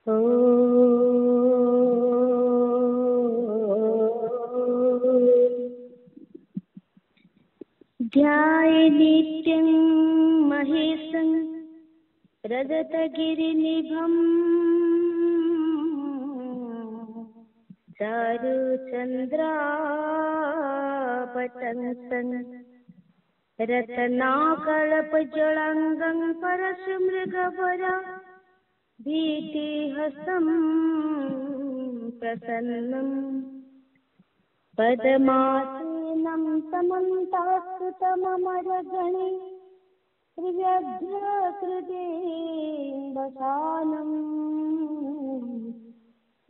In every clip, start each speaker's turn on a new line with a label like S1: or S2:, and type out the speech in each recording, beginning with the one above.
S1: ॐ ध्याये नित्यं महेशं रजतगिरिनिभं चारुचन्द्रावतंसं रत्नाकल्पजलाङ्गं परशुमृगवरा भीतिहस्तं प्रसन्नं पद्मासनं समन्तास्तुतममरगणे त्रिव्यघ्रकृतेन्दशानं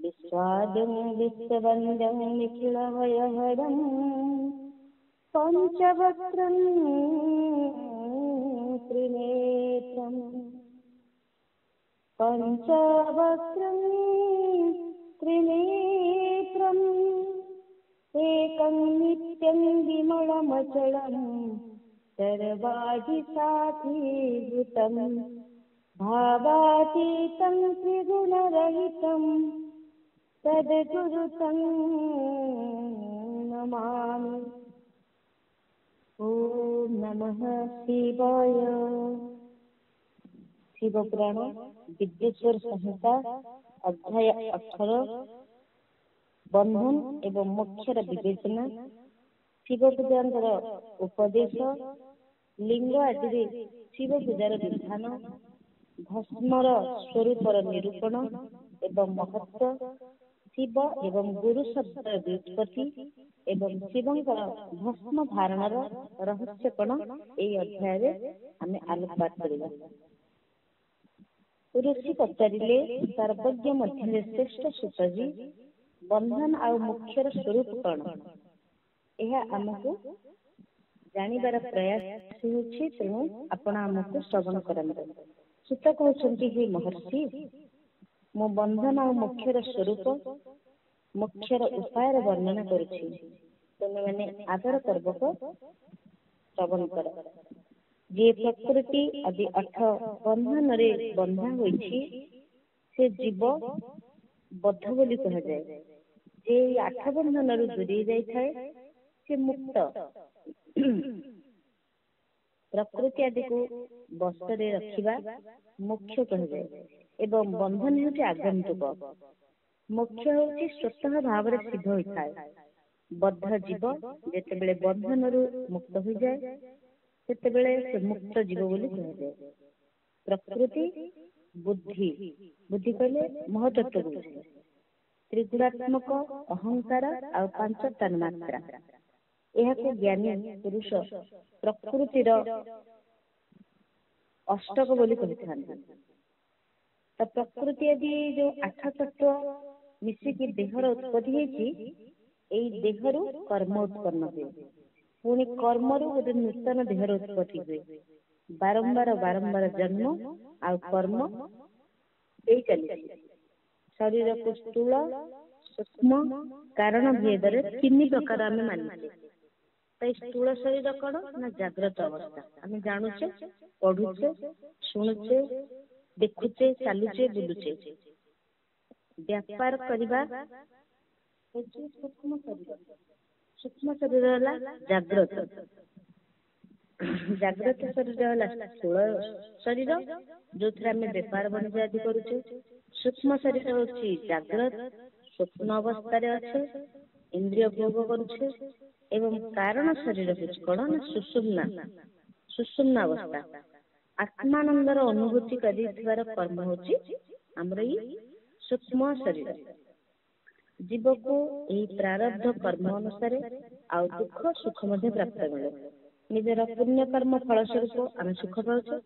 S1: विश्वाद्यं विश्ववन्द्यं निखिलभयहरं पञ्चवक्त्रं त्रिनेत्रम् पंचवक्त्रं त्रिनेत्रम् एकं नित्यं विमलमचलं सर्वाधिसाधीभूतं भावातीतं त्रिगुणरहितं तद्गुरुतं नमामि। ॐ नमः शिवाय। शिवपुराण विद्येश्वर संहिता अध्याय 18 बंधन एवं मोक्षर विवेचना, शिव पूजार उपदेश, लिंग आदि शिव पूजार विधान, भस्मर स्वरूपर निरूपण एवं महत्व, शिव एवं गुरु शब्द व्युत्पत्ति एवं शिवंकर भस्म धारणर रहस्य कण एई अध्याय आमे आलोकपात करिबा। ऋषि पचारिले सर्वज्ञ मध्य श्रेष्ठ सुतजी बंधन आउ मोक्षर स्वरूप कण यह आमको जानिबार प्रयास होछि, तेणु आपण आमको श्रवण करंतु। सुत कहउछन्ति, हे महर्षि, मो बंधन आउ मोक्षर स्वरूप मोक्षर उपायर वर्णना करुछि, तुमे माने आदर पूर्वक श्रवण कर। जे प्रकृति आदि 8 बंधन रे बंधा होइछि से जीव बद्ध बोली कहा जाए। जे 8 बंधन रु दूरी जाई थाए से मुक्त। प्रकृति आदि को बश रे रखिबा मोक्ष कहा जाए एवं बंधन हेउछि आगंतुक। मोक्ष हेउछि स्वतः भाव रे सिद्ध होई थाए। बद्ध जीव जेतेबेले बंधन रु मुक्त होई जाए सेतेबेले से मुक्त जीव बोली कहा जाए। प्रकृति बुद्धि बुद्धि कहले महतत्व बुद्धि, त्रिगुणात्मक अहंकार और 5 तन्मात्रा, यह को ज्ञानी पुरुष प्रकृतिर अष्टक बोली कहिथाନ୍ତି। तो प्रकृति आदि जो 8 तत्व मिसिकी देहर उत्पत्ति हेछि, एई देहरु कर्म उत्पन्न हुए, पुणी कर्मरु गोटे नूतन देहर उत्पत्ति हुए। बारंबार बारंबार जन्म आउ कर्म एई चली। शरीर को स्थूल सूक्ष्म कारण भेद रे 3 प्रकार आमे मानिछे। तो स्थूल शरीर कौन ना जाग्रत अवस्था, आमे जानुछे, पढुछे, शुणुछे, देखुछे, चालुछे, बुलुछे। व्यापार करिबा हेछि सूक्ष्म शरीर। सूक्ष्म शरीर होला जाग्रत, जाग्रत शरीर होला स्थूल शरीर जो आमे व्यापार वाणिज्य आदि करुछे। सूक्ष्म शरीर होछि जाग्रत, स्वप्न अवस्था रे अछि, इंद्रिय भोग करुछे। एवं कारण शरीर होछि कोन ना सुषुम्ना, सुषुम्ना अवस्था आत्मानंदर अनुभूति करिथिबार कर्म होछि हमर ई सूक्ष्म शरीर। जीव को एही प्रारब्ध कर्म अनुसार आउ दुख सुख मध्ये प्राप्त मिले। निजर पुण्य कर्म फल स्वरूप आमे सुख पाउछे,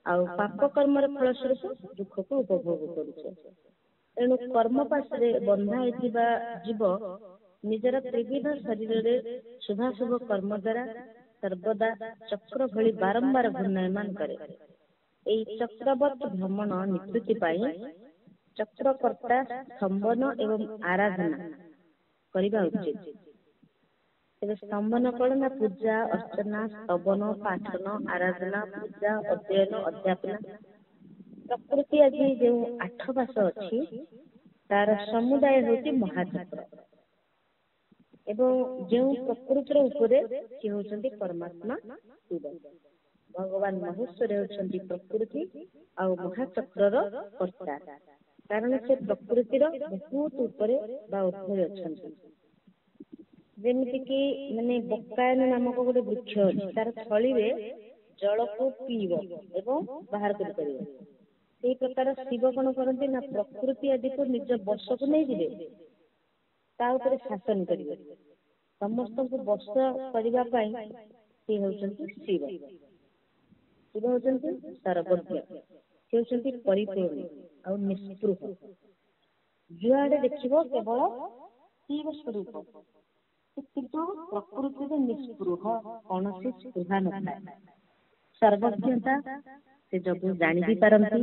S1: आउ पाप कर्म फल स्वरूप दुख को उपभोग करुछे। तेणु कर्म पाशरे बंधा होइथिबा जीव निजर त्रिविध शरीर रे शुभाशुभ कर्म द्वारा सर्वदा चक्र भली बारंबार घूर्णयमान करे। एई चक्रवत भ्रमण निवृत्ति पाई चक्रकर्ता स्तंभन एवं आराधना करिबा उचित। तेबे स्तंभन कौन ना पूजा अर्चना स्तवन पाठन आराधना पूजा अध्ययन अध्यापना ପ୍ରକୃତି ଆଜି ଯେଉଁ 8 ପାଶ ଅଛି ତାର ସମୁଦାୟ ହେଉଛି ମହାଚକ୍ର ଏବଂ ଯେଉଁ ପ୍ରକୃତିର ଉପରେ ସେ ହେଉଛନ୍ତି ପରମାତ୍ମା ଶିବ। ଭଗବାନ ମହେଶ୍ୱର ହେଉଛନ୍ତି ପ୍ରକୃତି ଆଉ ମହାଚକ୍ରର କର୍ତ୍ତା, କାରଣ ସେ ପ୍ରକୃତିର ବହୁତ ଉପରେ ବା ଉପରେ ଅଛନ୍ତି। ଯେମିତିକି ମାନେ ବକାୟନ ନାମକ ଗୋଟେ ବୃକ୍ଷ ଅଛି, ତାର ଥଳିରେ ଜଳକୁ ପିଇବ ଏବଂ ବାହାର କରିପାରିବ। ସେଇ ପ୍ରକାର ଶିବ କଣ କରନ୍ତି ନା ପ୍ରକୃତି ଆଦିକୁ ନିଜ ବଶକୁ ନେଇଯିବେ, ତା ଉପରେ ଶାସନ କରିବେ। ସମସ୍ତଙ୍କୁ ବଶ କରିବା ପାଇଁ ସେ ହେଉଛନ୍ତି ଶିବ। ଶିବ ହେଉଛନ୍ତି ସର୍ବଜ୍ଞ, ସେ ହେଉଛନ୍ତି ପରିପୂର୍ଣ୍ଣ ଆଉ ନିଷ୍ପୃହ। ଯୁଆଡେ ଦେଖିବ କେବଳ ଶିବ ସ୍ୱରୂପ, କିନ୍ତୁ ପ୍ରକୃତିରେ ନିଷ୍ପୃହ, କୌଣସି ସ୍ପୃହା ନଥାଏ। ସର୍ବଜ୍ଞତା, ସେ ଯୋଗୁ ଜାଣି ବି ପାରନ୍ତି।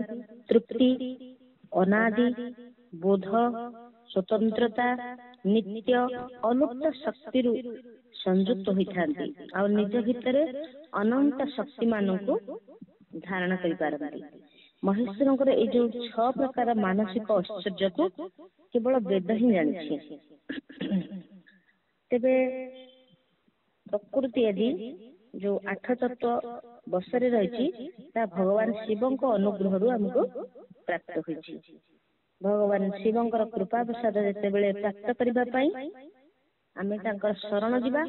S1: ତୃପ୍ତି, ଅନାଦି, ବୋଧ, ସ୍ୱତନ୍ତ୍ରତା, ନିତ୍ୟ ଅନୁକ୍ତ ଶକ୍ତିରୁ ସଂଯୁକ୍ତ ହୋଇଥାନ୍ତି ଆଉ ନିଜ ଭିତରେ ଅନନ୍ତ ଶକ୍ତି ମାନଙ୍କୁ ଧାରଣ କରିପାରନ୍ତି। ମହେଶ୍ୱରଙ୍କର ଏଇ ଯୋଉ 6 ପ୍ରକାର ମାନସିକ ଐଶ୍ୱର୍ଯ୍ୟକୁ କେବଳ ବେଦ ହିଁ ଜାଣିଛି। ତେବେ ପ୍ରକୃତି ଆଦି ଯୋଉ 8 ତତ୍ଵ ବଶରେ ରହିଛି, ତାହା ଭଗବାନ ଶିବଙ୍କ ଅନୁଗ୍ରହରୁ ଆମକୁ ପ୍ରାପ୍ତ ହୋଇଛି। ଭଗବାନ ଶିବଙ୍କର କୃପା ପ୍ରସାଦ ଯେତେବେଳେ ପ୍ରାପ୍ତ କରିବା ପାଇଁ ଆମେ ତାଙ୍କର ଶରଣ ଯିବା,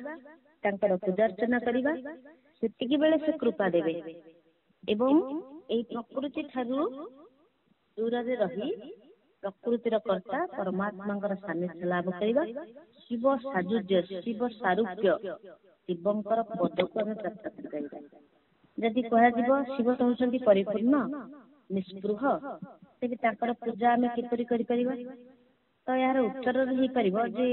S1: ତାଙ୍କର ପୂଜାର୍ଚ୍ଚନା କରିବା, ସେତିକି ବେଳେ ସେ କୃପା ଦେବେ ଏବଂ ଏଇ ପ୍ରକୃତି ଠାରୁ ଦୂରରେ ରହି ପ୍ରକୃତିର କର୍ତ୍ତା ପରମାତ୍ମାଙ୍କର ସାନ୍ନିଧ୍ୟ ଲାଭ କରିବା, ଶିବ ସାଯୁଜ୍ୟ, ଶିବ ସାରୂପ୍ୟ, ଶିବଙ୍କର ପଦକୁ ଆମେ ପ୍ରାପ୍ତ କରିପାରିବା। ଯଦି କୁହାଯିବ ଶିବ ତ ହେଉଛନ୍ତି ପରିପୂର୍ଣ୍ଣ ନିଷ୍ପୃହ, ତେବେ ତାଙ୍କର ପୂଜା ଆମେ କିପରି କରିପାରିବା? ତ ଏହାର ଉତ୍ତରରେ ହେଇପାରିବ ଯେ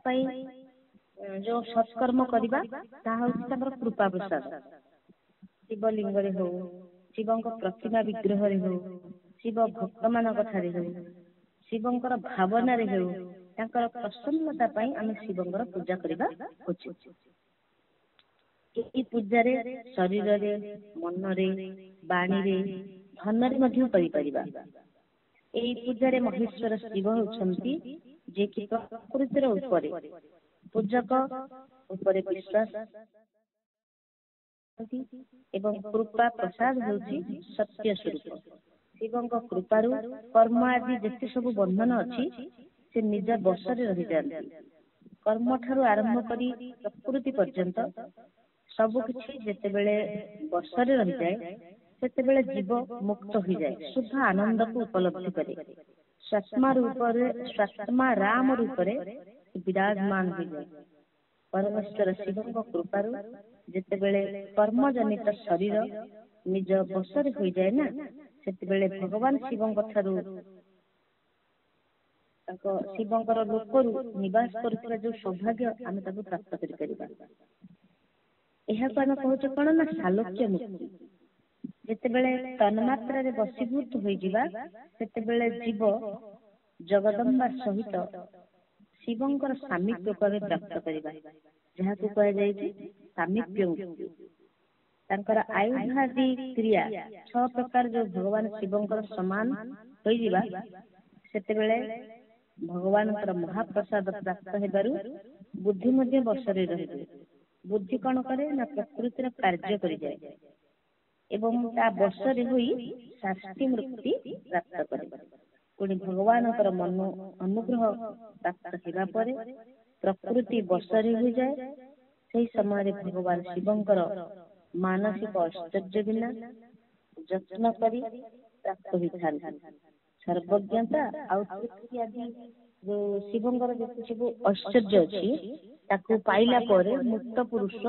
S1: ପାଇଁ ଯୋଉ ସତ୍କର୍ମ କରିବା ତାହା ହଉଛି ତାଙ୍କର କୃପା ପ୍ରସାଦ। ଶିବଲିଙ୍ଗରେ ହଉ, ଶିବଙ୍କ ପ୍ରତିମା ବିଗ୍ରହରେ ହଉ, ଶିବ ଭକ୍ତମାନଙ୍କ ଠାରେ ହଉ, ଶିବଙ୍କର ଭାବନାରେ ହେଉ, ତାଙ୍କର ପ୍ରସନ୍ନତା ପାଇଁ ଆମେ ଶିବଙ୍କର ପୂଜା କରିବା ଉଚିତ। ଏହି ପୂଜାରେ ଶରୀରରେ, ମନରେ, ବାଣୀରେ, ଧନରେ ମଧ୍ୟ କରିପାରିବା। ଏହି ପୂଜାରେ ମହେଶ୍ୱର ଶିବ ହେଉଛନ୍ତି ଯିଏକି ପ୍ରକୃତିର ଉପରେ, ପୂଜକ ଉପରେ ବିଶ୍ୱାସ ଏବଂ କୃପା ପ୍ରସାଦ ହେଉଛି ସତ୍ୟ ସ୍ୱରୂପ। ଶିବଙ୍କ କୃପାରୁ କର୍ମ ଆଦି ଯେତେ ସବୁ ବନ୍ଧନ ଅଛି ସେ ନିଜ ବଶରେ ରହିଯାନ୍ତି। କର୍ମ ଠାରୁ ଆରମ୍ଭ କରି ପ୍ରକୃତି ପର୍ଯ୍ୟନ୍ତ ସବୁକିଛି ଯେତେବେଳେ ବଶରେ ରହିଯାଏ, ସେତେବେଳେ ଜୀବ ମୁକ୍ତ ହୋଇଯାଏ, ଶୁଦ୍ଧ ଆନନ୍ଦକୁ ଉପଲବ୍ଧି କରେ। ସ୍ୱାତ୍ମା ରାମ ରୂପରେ ବିରାଜମାନ ହୋଇଯାଏ। ପରମେଶ୍ୱର ଶିବଙ୍କ କୃପାରୁ ଯେତେବେଳେ କର୍ମଜନିତ ଶରୀର ନିଜ ବଶରେ ହୋଇଯାଏ ନା, ସେତେବେଳେ ଭଗବାନ ଶିବଙ୍କ ଠାରୁ ତାଙ୍କ ଶିବଙ୍କର ଲୋକରୁ ନିବାସ କରୁଥିବା ଯୋଉ ସୌଭାଗ୍ୟ ଆମେ ତାକୁ ପ୍ରାପ୍ତ କରିପାରିବା। ଏହାକୁ ଆମେ କହୁଛେ କଣ ନା ସାଲୋକ୍ୟ ମୁକ୍ତି। ଯେତେବେଳେ ତନ୍ମାତ୍ରାରେ ବଶୀଭୂତ ହୋଇଯିବା, ସେତେବେଳେ ଜୀବ ଜଗଦମ୍ବା ସହିତ ଶିବଙ୍କର ସାମୀପ୍ୟକୁ ଆମେ ପ୍ରାପ୍ତ କରିବା, ଯାହାକୁ କୁହାଯାଇଛି ସାମୀପ୍ୟ ମୁକ୍ତି। ତାଙ୍କର ଆୟୁଧାଦି କ୍ରିୟା 6 ପ୍ରକାର ଯୋଉ ଭଗବାନ ଶିବଙ୍କର ସମାନ ହୋଇଯିବା, ସେତେବେଳେ ଭଗବାନଙ୍କର ମହାପ୍ରସାଦ ପ୍ରାପ୍ତ ହେବାରୁ ବୁଦ୍ଧି ମଧ୍ୟ ବଶରେ ରହିଯାଏ। ବୁଦ୍ଧି କଣ କରେ ନା ପ୍ରକୃତିର କାର୍ଯ୍ୟ କରିଯାଏ ଏବଂ ତା ବଶରେ ହୋଇ ଶାସ୍ତି ମୁକ୍ତି ପ୍ରାପ୍ତ କରେ। ପୁଣି ଭଗବାନଙ୍କର ମନ ଅନୁଗ୍ରହ ପ୍ରାପ୍ତ ହେବା ପରେ ପ୍ରକୃତି ବଶରେ ହୋଇଯାଏ। ସେହି ସମୟରେ ଭଗବାନ ଶିବଙ୍କର ମାନସିକ ଐଶ୍ୱର୍ଯ୍ୟ ବିନା ଯତ୍ନ କରି ପ୍ରାପ୍ତ ହୋଇଥାନ୍ତି। ସର୍ବଜ୍ଞତା ଆଉ ତୃପ୍ତି ଆଦି ଯୋଉ ଶିବଙ୍କର ଯେତେ ସବୁ ଐଶ୍ୱର୍ଯ୍ୟ ଅଛି, ତାକୁ ପାଇଲା ପରେ ମୁକ୍ତ ପୁରୁଷ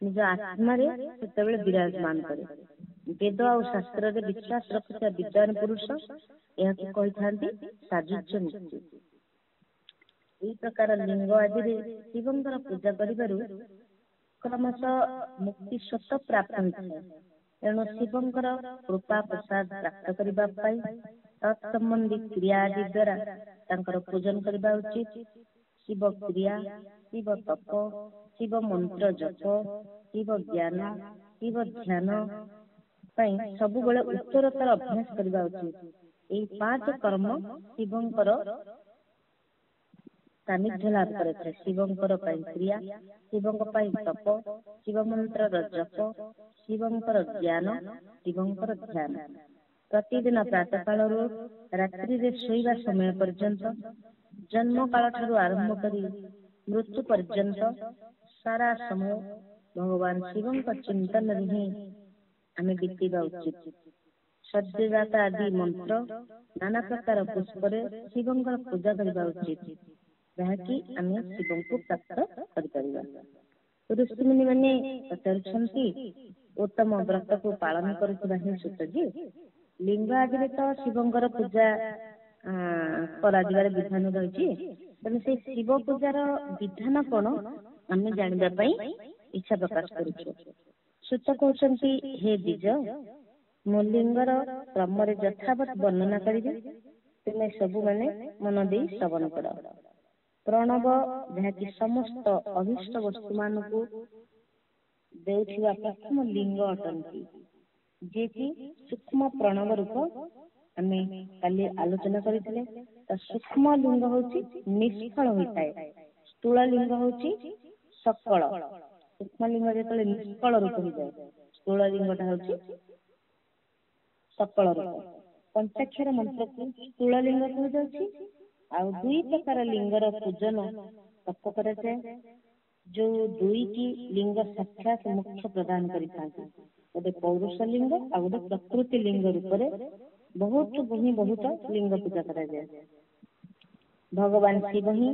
S1: ନିଜ ଆତ୍ମାରେ ସେତେବେଳେ ବିରାଜମାନ କରେ। ବେଦ ଆଉ ଶାସ୍ତ୍ରରେ ବିଶ୍ୱାସ ରଖୁଥିବା ବିଦ୍ୱାନ ପୁରୁଷ ଏହାକୁ କହିଥାନ୍ତି ସାଯୁଜ୍ୟ ମୁକ୍ତି। ଏହି ପ୍ରକାର ଲିଙ୍ଗ ଆଦିରେ ଶିବଙ୍କର ପୂଜା କରିବାରୁ କ୍ରମଶଃ ମୁକ୍ତି ସ୍ୱତ ପ୍ରାପ୍ତ ହୋଇଥାଏ। ତେଣୁ ଶିବଙ୍କର କୃପା ପ୍ରସାଦ ପ୍ରାପ୍ତ କରିବା ପାଇଁ ତତ୍ସମ୍ବନ୍ଧୀ କ୍ରିୟା ଆଦି ଦ୍ୱାରା ତାଙ୍କର ପୂଜନ କରିବା ଉଚିତ। ଶିବ କ୍ରିୟା, ଶିବ ତପ, ଶିବ ମନ୍ତ୍ର ଜପ, ଶିବ ଜ୍ଞାନ, ଶିବ ଧ୍ୟାନ ପାଇଁ ସବୁବେଳେ ଉତ୍ତରୋତ୍ତର ଅଭ୍ୟାସ କରିବା ଉଚିତ। ଏହି 5 କର୍ମ ଶିବଙ୍କର ସାନ୍ନିଧ୍ୟ ଲାଭ କରିଥାଏ। ଶିବଙ୍କର ପାଇଁ କ୍ରିୟା, ଶିବଙ୍କ ପାଇଁ ତପ, ଶିବ ମନ୍ତ୍ରର ଜପ, ଶିବଙ୍କର ଜ୍ଞାନ, ଶିବଙ୍କର ଧ୍ୟାନ। ପ୍ରତିଦିନ ପ୍ରାତଃ କାଳରୁ ରାତ୍ରିରେ ଶୋଇବା ସମୟ ପର୍ଯ୍ୟନ୍ତ, ଜନ୍ମ କାଳ ଠାରୁ ଆରମ୍ଭ କରି ମୃତ୍ୟୁ ପର୍ଯ୍ୟନ୍ତ ସାରା ସମୟ ଭଗବାନ ଶିବଙ୍କ ଚିନ୍ତନରେ ହିଁ ଆମେ ବିତେଇବା ଉଚିତ। ସଦ୍ୟଜାତ ଆଦି ମନ୍ତ୍ର, ନାନା ପ୍ରକାର ପୁଷ୍ପରେ ଶିବଙ୍କର ପୂଜା କରିବା ଉଚିତ, ଯାହାକି ଆମେ ଶିବଙ୍କୁ ପ୍ରାପ୍ତ କରିପାରିବା। ଋଷିମୁନି ମାନେ ପଚାରୁଛନ୍ତି, ଉତ୍ତମ ବ୍ରତକୁ ପାଳନ କରୁଥିବା ହିଁ ସୂତଜୀ, ଲିଙ୍ଗ ଆଦିରେ ତ ଶିବଙ୍କର ପୂଜା କରାଯିବାର ବିଧାନ ରହିଛି, ତେଣୁ ସେଇ ଶିବ ପୂଜାର ବିଧାନ କଣ ଆମେ ଜାଣିବା ପାଇଁ ଇଚ୍ଛା ପ୍ରକାଶ କରୁଛୁ। ସୂତ କହୁଛନ୍ତି, ହେ ଦ୍ୱିଜ, ମୁଁ ଲିଙ୍ଗର କ୍ରମରେ ଯଥାବତ୍ ବର୍ଣ୍ଣନା କରିବି, ତୁମେ ସବୁମାନେ ମନ ଦେଇ ଶ୍ରବଣ କର। ପ୍ରଣବ, ଯାହାକି ସମସ୍ତ ଅଭୀଷ୍ଟ ବସ୍ତୁ ମାନଙ୍କୁ ଦେଉଥିବା ପ୍ରଥମ ଲିଙ୍ଗ ଅଟନ୍ତି, ଯିଏକି ସୂକ୍ଷ୍ମ ପ୍ରଣବ ରୂପ। ଆମେ କାଲି ଆଲୋଚନା କରିଥିଲେ, ତ ସୂକ୍ଷ୍ମ ଲିଙ୍ଗ ହଉଛି ନିଷ୍ଫଳ ହୋଇଥାଏ, ସ୍ଥୂଳ ଲିଙ୍ଗ ହଉଛି ସକଳ। ସୂକ୍ଷ୍ମ ଲିଙ୍ଗ ଯେତେବେଳେ ନିଷ୍ଫଳ ରୂପ ହେଇଯାଏ, ସ୍ଥୂଳ ଲିଙ୍ଗଟା ହଉଛି ସକଳ ରୂପ। ପଞ୍ଚାକ୍ଷର ମନ୍ତ୍ରକୁ ସ୍ଥୂଳ ଲିଙ୍ଗ କୁହାଯାଉଛି। ଆଉ 2 ପ୍ରକାର ଲିଙ୍ଗର ପୂଜନ ତପ କରାଯାଏ, ଯୋଉ 2ଟି ଲିଙ୍ଗ ସାକ୍ଷାତ ମୁଖ୍ୟ ପ୍ରଦାନ କରିଥାନ୍ତି। ଗୋଟେ ପୌରୁଷ ଲିଙ୍ଗ ଆଉ ଗୋଟେ ପ୍ରକୃତି ଲିଙ୍ଗ ରୂପରେ ବହୁତ ଲିଙ୍ଗ ପୂଜା କରାଯାଏ। ଭଗବାନ ଶିବ ହିଁ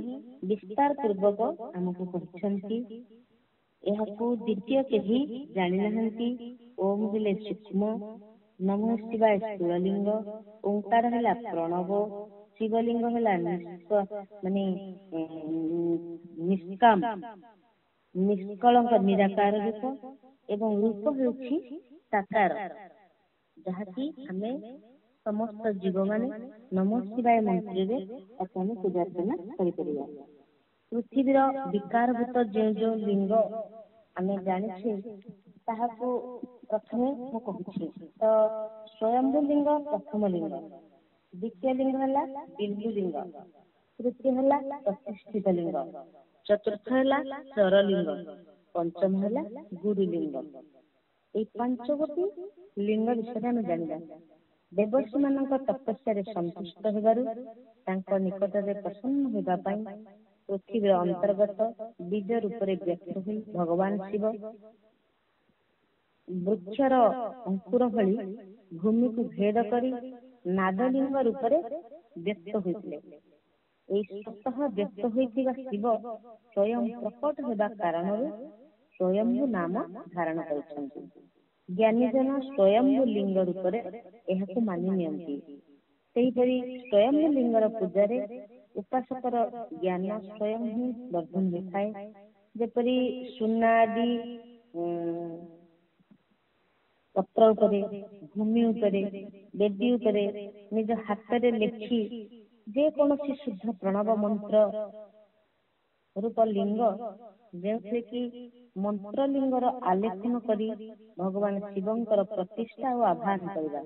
S1: ବିସ୍ତାର ପୂର୍ବକ ଆମକୁ କହିଛନ୍ତି, ଏହାକୁ ଦ୍ୱିତୀୟ କେହି ଜାଣିନାହାନ୍ତି। ଓମ୍ ହେଲେ ସୂକ୍ଷ୍ମ, ନମଃ ଶିବାୟ ସ୍ଥୂଳ ଲିଙ୍ଗ, ଓଙ୍କାର ହେଲା ପ୍ରଣବ, ଶିବଲିଙ୍ଗ ହେଲା ନିଷ୍କାମ ନିଷ୍କଳଙ୍କ ନିରାକାର ରୂପ, ଏବଂ ରୂପ ହେଉଛି ସାକାର, ଯାହାକି ଆମେ ସମସ୍ତ ଜୀବମାନେ ନମଃ ଶିବାୟ ମନ୍ତ୍ରରେ ତାକୁ ଆମେ ପୂଜାର୍ଚ୍ଚନା କରିପାରିବା। ପୃଥିବୀର ବିକାରଭୂତ ଯେଉଁ ଯେଉଁ ଲିଙ୍ଗ ଆମେ ଜାଣିଛେ, ତାହାକୁ ପ୍ରଥମେ ମୁଁ କହୁଛି। ତ ସ୍ୱୟମ୍ଭୁ ଲିଙ୍ଗ ପ୍ରଥମ ଲିଙ୍ଗ, ଦ୍ୱିତୀୟ ଲିଙ୍ଗ ହେଲା ବିନ୍ଦୁ ଲିଙ୍ଗ, ତୃତୀୟ ହେଲା ପ୍ରତିଷ୍ଠିତ ଲିଙ୍ଗ, ଚତୁର୍ଥ ହେଲା ଚରଲିଙ୍ଗ, ପଞ୍ଚମ ହେଲା ଗୁରୁ ଲିଙ୍ଗ। এই 5 ଗୋଟି ଲିଙ୍ଗ ବିଷୟରେ ଆମେ ଜାଣିବା। ଦେବର୍ଷି ମାନଙ୍କ ତପସ୍ୟାରେ ସନ୍ତୁଷ୍ଟ ହେବାରୁ ତାଙ୍କ ନିକଟରେ ପ୍ରସନ୍ନ ହେବା ପାଇଁ ପୃଥିବୀର ଅନ୍ତର୍ଗତ ବୀଜ ରୂପରେ ବ୍ୟକ୍ତ ହୋଇ ଭଗବାନ ଶିବ ବୃକ୍ଷର ଅଙ୍କୁର ଭଳି ଭୂମିକୁ ଭେଦ କରି ନାଦଲିଙ୍ଗ ରୂପରେ ବ୍ୟକ୍ତ ହୋଇଥିଲେ। ଏହି ସ୍ୱତଃ ବ୍ୟକ୍ତ ହୋଇଥିବା ଶିବ ସ୍ୱୟଂ ପ୍ରକଟ ହେବା କାରଣରୁ ସ୍ୱୟମ୍ଭୁ ନାମ ଧାରଣ କରିଛନ୍ତି। ଜ୍ଞାନୀଜନ ସ୍ୱୟମ୍ଭୁ ଲିଙ୍ଗ ରୂପରେ ଏହାକୁ ମାନି ନିଅନ୍ତି। ସେହିପରି ସ୍ୱୟମ୍ଭୁ ଲିଙ୍ଗର ପୂଜାରେ ଉପାସକର ଜ୍ଞାନ ସ୍ୱୟଂ ହିଁ ବର୍ଦ୍ଧନ ହୋଇଥାଏ। ଯେପରି ସୁନା ଆଦି ପତ୍ର ଉପରେ, ଭୂମି ଉପରେ, ବେଦୀ ଉପରେ ନିଜ ହାତରେ ଲେଖି ଯେକୌଣସି ଶୁଦ୍ଧ ପ୍ରଣବ ମନ୍ତ୍ର ରୂପ ଲିଙ୍ଗ, ଯେଉଁଥିରେ କି ମନ୍ତ୍ର ଲିଙ୍ଗର ଆଲେଖନ କରି ଭଗବାନ ଶିବଙ୍କର ପ୍ରତିଷ୍ଠା ଓ ଆହ୍ୱାନ କରିବା,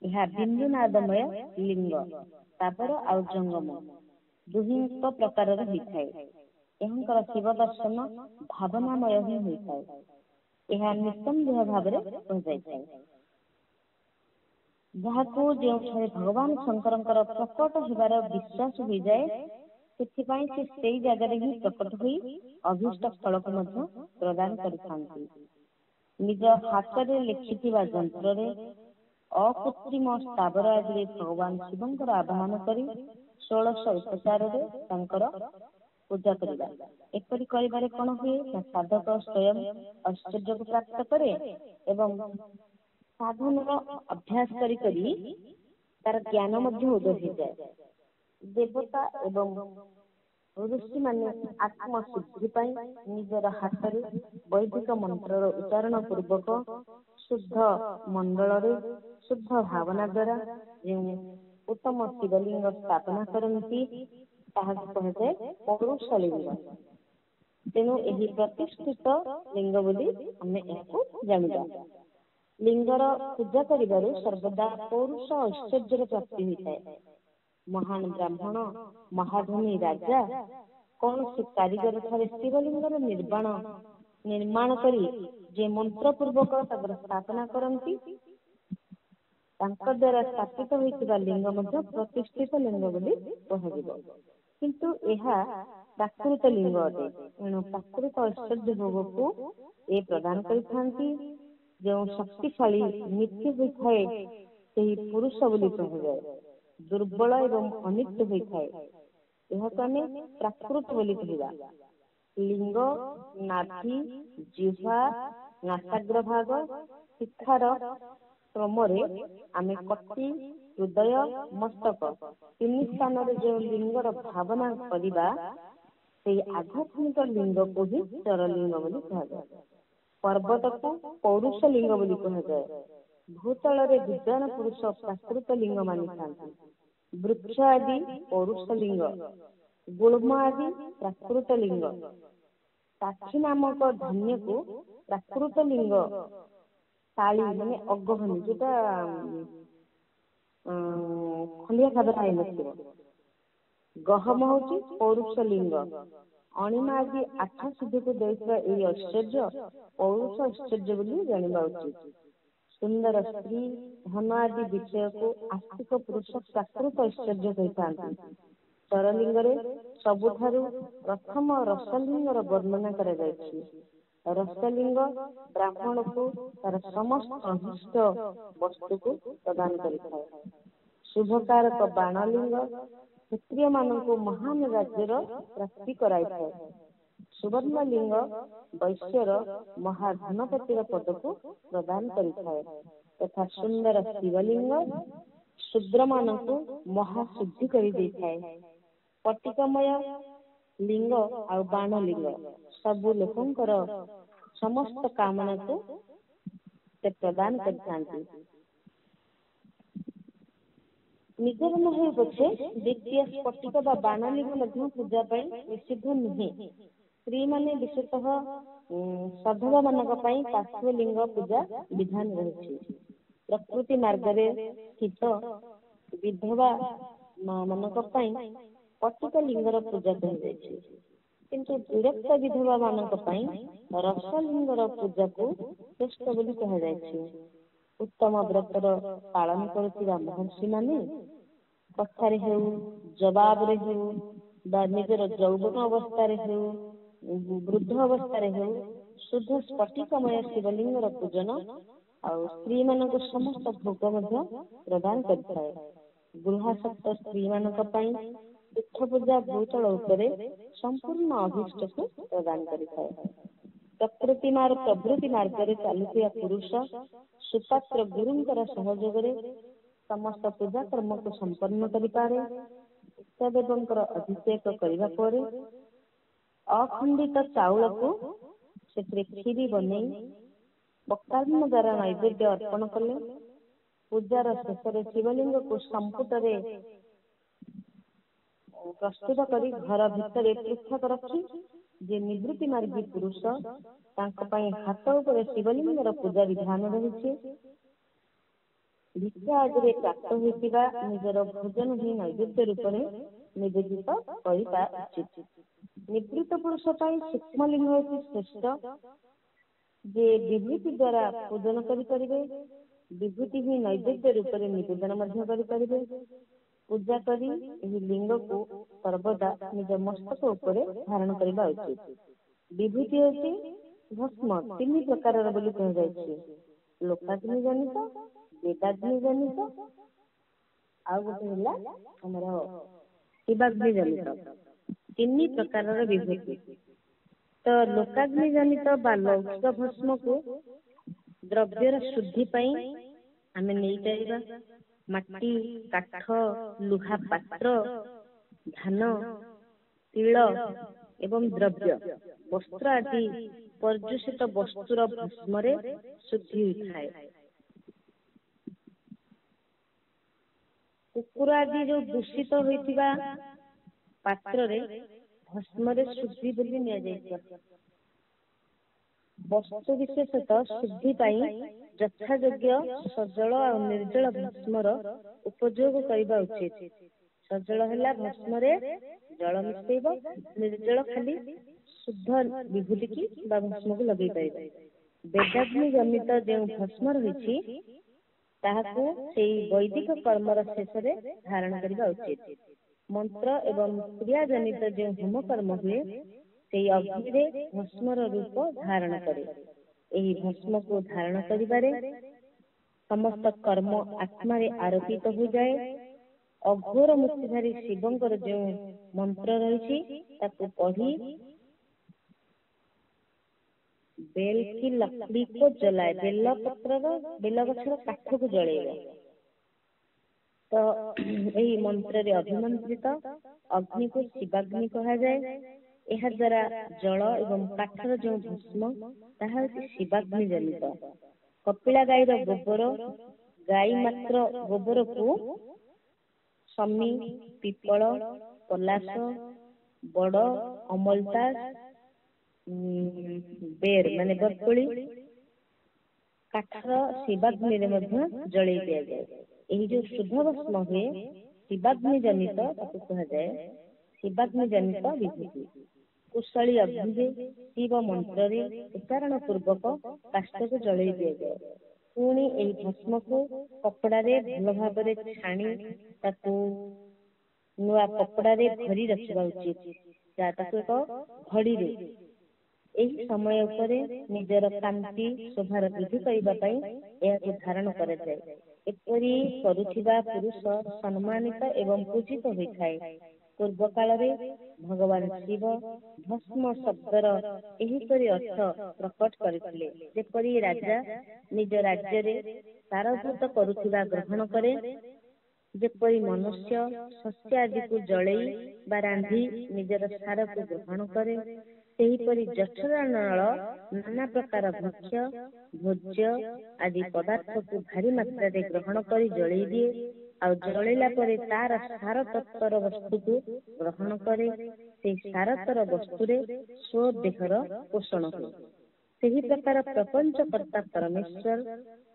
S1: ଏହା ବିନ୍ଦୁ ନାଦମୟ ଲିଙ୍ଗ, ତାପରେ ଆଉ ଜଙ୍ଗମ ଦୁହିଁଙ୍କ ପ୍ରକାରର ହୋଇଥାଏ। ଏହାଙ୍କର ଶିବ ଦର୍ଶନ ଭାବନାମୟ ହିଁ ହୋଇଥାଏ। ଏହା ନିଃସନ୍ଦେହ ଭାବରେ କୁହାଯାଇଥାଏ, ଯାହାକୁ ଯେଉଁଠାରେ ଭଗବାନ ଶଙ୍କରଙ୍କର ପ୍ରକଟ ହେବାର ବିଶ୍ୱାସ ହୋଇଯାଏ, ସେଥିପାଇଁ ସେ ସେଇ ଜାଗାରେ ହିଁ ପ୍ରକଟ ହୋଇ ଅଭୀଷ୍ଟ ଫଳକୁ ମଧ୍ୟ ପ୍ରଦାନ କରିଥାନ୍ତି। ନିଜ ହାତରେ ଲେଖିଥିବା ଯନ୍ତ୍ରରେ ଅକୃତ୍ରିମ ସ୍ଥାବର ଆଦିରେ ଭଗବାନ ଶିବଙ୍କର ଆବାହନ କରି 1600 ଉପଚାରରେ ତାଙ୍କର ପୂଜା କରିବା। ଏପରି କରିବାରେ କଣ ହୁଏ ନା, ସାଧକ ସ୍ୱୟଂ ଐଶ୍ୱର୍ଯ୍ୟକୁ ପ୍ରାପ୍ତ କରେ ଏବଂ ସାଧନର ଅଭ୍ୟାସ କରି କରି ତାର ଜ୍ଞାନ ମଧ୍ୟ ଉଦୟ ହୋଇଯାଏ। ଦେବତା ଏବଂ ଋଷିମାନେ ଆତ୍ମଶୁଦ୍ଧି ପାଇଁ ନିଜର ହାତରେ ବୈଦିକ ମନ୍ତ୍ରର ଉଚ୍ଚାରଣ ପୂର୍ବକ ଶୁଦ୍ଧ ମଣ୍ଡଳରେ ଶୁଦ୍ଧ ଭାବନା ଦ୍ୱାରା ଯେଉଁ ଉତ୍ତମ ଶିବଲିଙ୍ଗ ସ୍ଥାପନା କରନ୍ତି, ତାହାକୁ କୁହାଯାଏ ପୌରୁଷ ଲିଙ୍ଗ। ତେଣୁ ଏହି ପ୍ରତିଷ୍ଠିତ ଲିଙ୍ଗ ବୋଲି ଆମେ ଏହାକୁ ଜାଣିବା। ଲିଙ୍ଗର ପୂଜା କରିବାରୁ ସର୍ବଦା ପୌରୁଷ ଐଶ୍ୱର୍ଯ୍ୟର ପ୍ରାପ୍ତି ହୋଇଥାଏ। ମହାନ ବ୍ରାହ୍ମଣ, ମହାଧନୀ ରାଜା କୌଣସି କାରିଗର ଠାରେ ଶିବଲିଙ୍ଗର ନିର୍ମାଣ କରି ଯେ ମନ୍ତ୍ର ପୂର୍ବକ ତାଙ୍କର ସ୍ଥାପନା କରନ୍ତି, ତାଙ୍କ ଦ୍ୱାରା ସ୍ଥାପିତ ହୋଇଥିବା ଲିଙ୍ଗ ମଧ୍ୟ ପ୍ରତିଷ୍ଠିତ ଲିଙ୍ଗ ବୋଲି କୁହାଯିବ। କିନ୍ତୁ ଏହା ପ୍ରାକୃତ ଲିଙ୍ଗ ଅଟେ। ଏଣୁ ପ୍ରାକୃତ ଐଶ୍ୱର୍ଯ୍ୟ ଭୋଗକୁ ଏ ପ୍ରଦାନ କରିଥାନ୍ତି। ଯେଉଁ ଶକ୍ତିଶାଳୀ ନିତ୍ୟ ହୋଇଥାଏ ସେହି ପୁରୁଷ ବୋଲି କୁହାଯାଏ। ଦୁର୍ବଳ ଏବଂ ଅନିତ୍ୟ ହୋଇଥାଏ, ଏହାକୁ ଆମେ ପ୍ରାକୃତ ବୋଲି କହିବା। ଲିଙ୍ଗ, ନାଭି, ଜିହ୍ୱା, ନାସାଗ୍ରଭାଗ, ଶିଖାର କ୍ରମରେ ଆମେ କଟି, ହୃଦୟ, ମସ୍ତକ ତିନି ସ୍ଥାନରେ ଯେଉଁ ଲିଙ୍ଗର ଭାବନା କରିବା, ସେହି ଆଧ୍ୟାତ୍ମିକ ଲିଙ୍ଗକୁ ହିଁ ଚରଲିଙ୍ଗ ବୋଲି କୁହାଯାଏ। ପର୍ବତକୁ ପୌରୁଷ ଲିଙ୍ଗ ବୋଲି କୁହାଯାଏ। ଭୂତଳରେ ବିଦ୍ୱାନ ପୁରୁଷ ପ୍ରାକୃତ ଲିଙ୍ଗ ମାନିଥାନ୍ତି। ବୃକ୍ଷ ଆଦି ପୌରୁଷ ଲିଙ୍ଗ, ଗୁଳ୍ମ ଆଦି ପ୍ରାକୃତ ଲିଙ୍ଗ, ସାକ୍ଷୀ ନାମକ ଧାନ୍ୟକୁ ପ୍ରାକୃତ ଲିଙ୍ଗ, ଶାଳି ମାନେ ଅଗହନୀ, ଯୋଉଟା ଖଣ୍ଡିଆ ଖାବରା ହେଇନଥିବ, ଗହମ ହଉଛି ପୌରୁଷ ଲିଙ୍ଗ। ଅଣିମା ଆଦି ଆଠ ସିଦ୍ଧିକୁ ଦେଇଥିବା ଏହି ଐଶ୍ୱର୍ଯ୍ୟ ପୌରୁଷ ଐଶ୍ୱର୍ଯ୍ୟ ବୋଲି ଜାଣିବା ଉଚିତ। ସୁନ୍ଦର ସ୍ତ୍ରୀ, ଧନ ଆଦି ବିଷୟକୁ ଆସ୍ତିକ ପୁରୁଷ ପ୍ରାକୃତ ଐଶ୍ୱର୍ଯ୍ୟ କହିଥାନ୍ତି। ଚରଲିଙ୍ଗରେ ସବୁଠାରୁ ପ୍ରଥମ ରସଲିଙ୍ଗର ବର୍ଣ୍ଣନା କରାଯାଇଛି। ରସଲିଙ୍ଗ ବ୍ରାହ୍ମଣକୁ ତାର ସମସ୍ତ ଅଭୀଷ୍ଟ ବସ୍ତୁକୁ ପ୍ରଦାନ କରିଥାଏ। ଶୁଭକାରକ ବାଣଲିଙ୍ଗ କ୍ଷତ୍ରିୟ ମାନଙ୍କୁ ମହାନ ରାଜ୍ୟର ପ୍ରାପ୍ତି କରାଇଥାଏ। ସୁବର୍ଣ୍ଣଲିଙ୍ଗ ବୈଶ୍ୟର ମହାଧନପତିର ପଦକୁ ପ୍ରଦାନ କରିଥାଏ ତଥା ସୁନ୍ଦର ଶିବଲିଙ୍ଗ ଶୂଦ୍ରମାନଙ୍କୁ ମହାଶୁଦ୍ଧି କରିଦେଇଥାଏ। ପଟିକମୟ ଲିଙ୍ଗ ଆଉ ବାଣଲିଙ୍ଗ ସବୁ ଲୋକଙ୍କର ସମସ୍ତ କାମନାକୁ ସେ ପ୍ରଦାନ କରିଥାନ୍ତି। ନିଜର ନ ହେଉ ପଛେ ଦ୍ୱିତୀୟ ସ୍ଫଟିକ ବା ବାଣଲିଙ୍ଗ ମଧ୍ୟ ପୂଜା ପାଇଁ ନିଷିଦ୍ଧ ନୁହେଁ। ସ୍ତ୍ରୀମାନେ ବିଶେଷତଃ ସଧବା ମାନଙ୍କ ପାଇଁ ପାର୍ଶ୍ୱଲିଙ୍ଗ ପୂଜା ବିଧାନ ରହିଛି। ପ୍ରକୃତି ମାର୍ଗରେ ସ୍ଥିତ ବିଧବା ମାନଙ୍କ ପାଇଁ ପଟିକ ଲିଙ୍ଗର ପୂଜା କରାଯାଇଛି। କିନ୍ତୁ ବିରକ୍ତ ବିଧବା ମାନଙ୍କ ପାଇଁ ରସଲିଙ୍ଗର ପୂଜାକୁ ଶ୍ରେଷ୍ଠ ବୋଲି କୁହାଯାଇଛି। ଉତ୍ତମ ବ୍ରତର ପାଳନ କରୁଥିବା ମହର୍ଷି ମାନେ କଥାରେ ହେଉ, ଜବାବରେ ହେଉ ବା ନିଜର ଯୌବନ ଅବସ୍ଥାରେ ହେଉ, ବୃଦ୍ଧ ଅବସ୍ଥାରେ ହେଉ ଶୁଦ୍ଧ ସ୍ଫଟିକମୟ ଶିବଲିଙ୍ଗର ପୂଜନ ଆଉ ସ୍ତ୍ରୀ ମାନଙ୍କୁ ସମସ୍ତ ଭୋଗ ମଧ୍ୟ ପ୍ରଦାନ କରିଥାଏ। ଗୃହାସକ୍ତ ସ୍ତ୍ରୀ ମାନଙ୍କ ପାଇଁ ତୀର୍ଥ ପୂଜା ଭୂତଳ ଉପରେ ସମ୍ପୂର୍ଣ୍ଣ ଅଭୀଷ୍ଟକୁ ପ୍ରଦାନ କରିଥାଏ। ପ୍ରବୃତ୍ତି ମାର୍ଗରେ ଚାଲୁଥିବା ପୁରୁଷ ସୁପାତ୍ର ଗୁରୁଙ୍କର ସହଯୋଗରେ ସମସ୍ତ ପୂଜା କର୍ମକୁ ସମ୍ପନ୍ନ କରିପାରେ। ଇଷ୍ଟଦେବଙ୍କର ଅଭିଷେକ କରିବା ପରେ ଅଖଣ୍ଡିତ ଚାଉଳକୁ ସେଥିରେ କ୍ଷୀରି ବନେଇ ପକ୍କାନ୍ନ ଦ୍ୱାରା ନୈବେଦ୍ୟ ଅର୍ପଣ କଲେ ପୂଜାର ଶେଷରେ ଶିବଲିଙ୍ଗକୁ ସମ୍ପୁଟରେ ପ୍ରସ୍ତୁତ କରି ଘର ଭିତରେ ପୃଥକ ରଖି ଯେ ନିବୃତ୍ତି ମାର୍ଗୀ ପୁରୁଷ ତାଙ୍କ ପାଇଁ ହାତ ଉପରେ ଶିବଲିଙ୍ଗର ପୂଜା ବିଧାନ ରହିଛି। ଭିକ୍ଷା ଆଦିରେ ପ୍ରାପ୍ତ ହୋଇଥିବା ନିଜର ଭୋଜନ ହିଁ ନୈବେଦ୍ୟ ରୂପରେ ନିବେଦିତ କରିବା ଉଚିତ। ନିବୃତ୍ତ ପୁରୁଷ ପାଇଁ ସୂକ୍ଷ୍ମଲିଙ୍ଗ ହେଉଛି ଶ୍ରେଷ୍ଠ, ଯେ ବିଭୂତି ଦ୍ୱାରା ପୂଜନ କରିପାରିବେ। ବିଭୂତି ହିଁ ନୈବେଦ୍ୟ ରୂପରେ ନିବେଦନ ମଧ୍ୟ କରିପାରିବେ। ପୂଜା କରି ଏହି ଲିଙ୍ଗକୁ ସର୍ବଦା ନିଜ ମସ୍ତକ ଉପରେ ଧାରଣ କରିବା ଉଚିତ। ବିଭୂତି ହେଉଛି ଭସ୍ମ ତିନି ପ୍ରକାରର ବୋଲି କୁହାଯାଇଛି। ଲୋକାଗ୍ନି ଜନିତ, ବେଦାଗ୍ନି ଜନିତ, ଆଉ ଗୋଟେ ହେଲା ଆମର ଶିବାଗ୍ନି ଜନିତ। ତିନି ପ୍ରକାରର ବିଭୂତି। ତ ଲୋକାଗ୍ନି ଜନିତ ବା ଲୌକିକ ଭସ୍ମକୁ ଦ୍ରବ୍ୟର ଶୁଦ୍ଧି ପାଇଁ ଆମେ ନେଇପାରିବା। ମାଟି, କାଠ, ଲୁହା ପାତ୍ର, ଧାନ, ତିଳ ଏବଂ ଦ୍ରବ୍ୟ, ବସ୍ତ୍ର ଆଦି ପର୍ଯ୍ୟୁଷିତ ବସ୍ତୁର ଭସ୍ମରେ ଶୁଦ୍ଧି ହୋଇଥାଏ। କୁକୁର ଆଦି ଯୋଉ ଦୂଷିତ ହୋଇଥିବା ପାତ୍ରରେ ଭସ୍ମରେ ଶୁଦ୍ଧି ବୋଲି ନିଆଯାଇଛି। ବସ୍ତୁ ବିଶେଷତଃ ଶୁଦ୍ଧି ପାଇଁ ଯଥାଯୋଗ୍ୟ ସଜଳ ଆଉ ନିର୍ଜଳ ଭସ୍ମର ଉପଯୋଗ କରିବା ଉଚିତ। ସଜଳ ହେଲା ଭସ୍ମରେ ଜଳ ମିଶେଇବ, ନିର୍ଜଳ ଖାଲି ଶୁଦ୍ଧ ବିଭୂତିକି ବା ଭସ୍ମକୁ ଲଗେଇ ପାରିବ। ବେଦାଗ୍ନି ଜନିତ ଯେଉଁ ଭସ୍ମ ରହିଛି ତାହାକୁ ସେଇ ବୈଦିକ କର୍ମର ଶେଷରେ ଧାରଣ କରିବା ଉଚିତ। ମନ୍ତ୍ର ଏବଂ କ୍ରିୟା ଜନିତ ଯେଉଁ ହୋମ କର୍ମ ହୁଏ ସେଇ ଅଗ୍ନିରେ ଭସ୍ମର ରୂପ ଧାରଣ କରେ। ଏହି ଭସ୍ମକୁ ଧାରଣ କରିବାରେ ସମସ୍ତ କର୍ମ ଆତ୍ମାରେ ଆରୋପିତ ହୋଇଯାଏ। ଅଘୋର ମୁକ୍ତିଧାରୀ ଶିବଙ୍କର ଯେଉଁ ମନ୍ତ୍ର ରହିଛି ତାକୁ ପଢି ବେଲ କି ଲକଡି କୁ ଜଲାଏ, ବେଲ ଗଛର କାଠକୁ ଜଳେଇବ। ତ ଏହି ମନ୍ତ୍ରରେ ଅଭିମନ୍ତ୍ରିତ ଅଗ୍ନିକୁ ଶିବାଗ୍ନି କୁହାଯାଏ। ଏହା ଦ୍ୱାରା ଜଳ ଏବଂ କାଠର ଯେଉଁ ଭସ୍ମ ତାହା ହେଉଛି ଶିବାଗ୍ନି ଜନିତ। କପିଳା ଗାଈର ଗୋବର, ଗାଈ ମାତ୍ର ଗୋବରକୁ ସମୀ, ପିପଳ, ପଲାଶ, ବଡ, ଅମଲତାସ, ବେର ମାନେ ବରକୋଳି କାଠର ଶିବାଗ୍ନିରେ ମଧ୍ୟ ଜଳେଇ ଦିଆଯାଏ। ଏହି ଯୋଉ ଶୁଦ୍ଧ ଭସ୍ମ ହୁଏ ଶିବାଗ୍ନି ଜନିତ ତାକୁ କୁହାଯାଏ ଶିବାଗ୍ନି ଜନିତ ବିଭୂତି। କୁଶଳୀ ଅଗ୍ନିରେ ଶିବ ମନ୍ତ୍ରରେ ଉଚ୍ଚାରଣ ପୂର୍ବକ କାଷ୍ଠକୁ ଜଳେଇ ଦିଆଯାଏ। ପୁଣି ଏହି ଭସ୍ମକୁ କପଡାରେ ଭଲ ଭାବରେ ଛାଣି ତାକୁ ନୂଆ କପଡାରେ ଭରି ରଖିବା ଉଚିତ। ତାକୁ ଏକ ଘଡିରେ ଏହି ସମୟ ଉପରେ ନିଜର କାନ୍ତି ଶୋଭାର ବୃଦ୍ଧି କରିବା ପାଇଁ ଏହାକୁ ଧାରଣ କରାଯାଏ। ଏପରି କରୁଥିବା ପୁରୁଷ ସମ୍ମାନିତ ଏବଂ ପୂଜିତ ହୋଇଥାଏ। ପୂର୍ବ କାଳରେ ଭଗବାନ ଶିବ ଭସ୍ମ ଶବ୍ଦର ଏହିପରି ଅର୍ଥ ପ୍ରକଟ କରିଥିଲେ। ଯେପରି ରାଜା ନିଜ ରାଜ୍ୟରେ ସାରଭୂତ କରୁଥିବା ଗ୍ରହଣ କରେ, ଯେପରି ମନୁଷ୍ୟ ଶସ୍ୟ ଆଦିକୁ ଜଳେଇ ବା ରାନ୍ଧି ନିଜର ସାରକୁ ଗ୍ରହଣ କରେ, ସେହିପରି ଜଠର ନଳ ନାନା ପ୍ରକାର ଭକ୍ଷ୍ୟ ଭୋଜ୍ୟ ଆଦି ପଦାର୍ଥକୁ ଭାରି ମାତ୍ରାରେ ଗ୍ରହଣ କରି ଜଳେଇ ଦିଏ। ଆଉ ଜଳେଇଲା ପରେ ତାର ସାର ତତ୍ପର ବସ୍ତୁକୁ ଗ୍ରହଣ କରେ। ସେହି ସାରତର ବସ୍ତୁରେ ସ୍ୱଦେହର ପୋଷଣ ହୁଏ। ସେହି ପ୍ରକାର ପ୍ରପଞ୍ଚ କର୍ତ୍ତା ପରମେଶ୍ୱର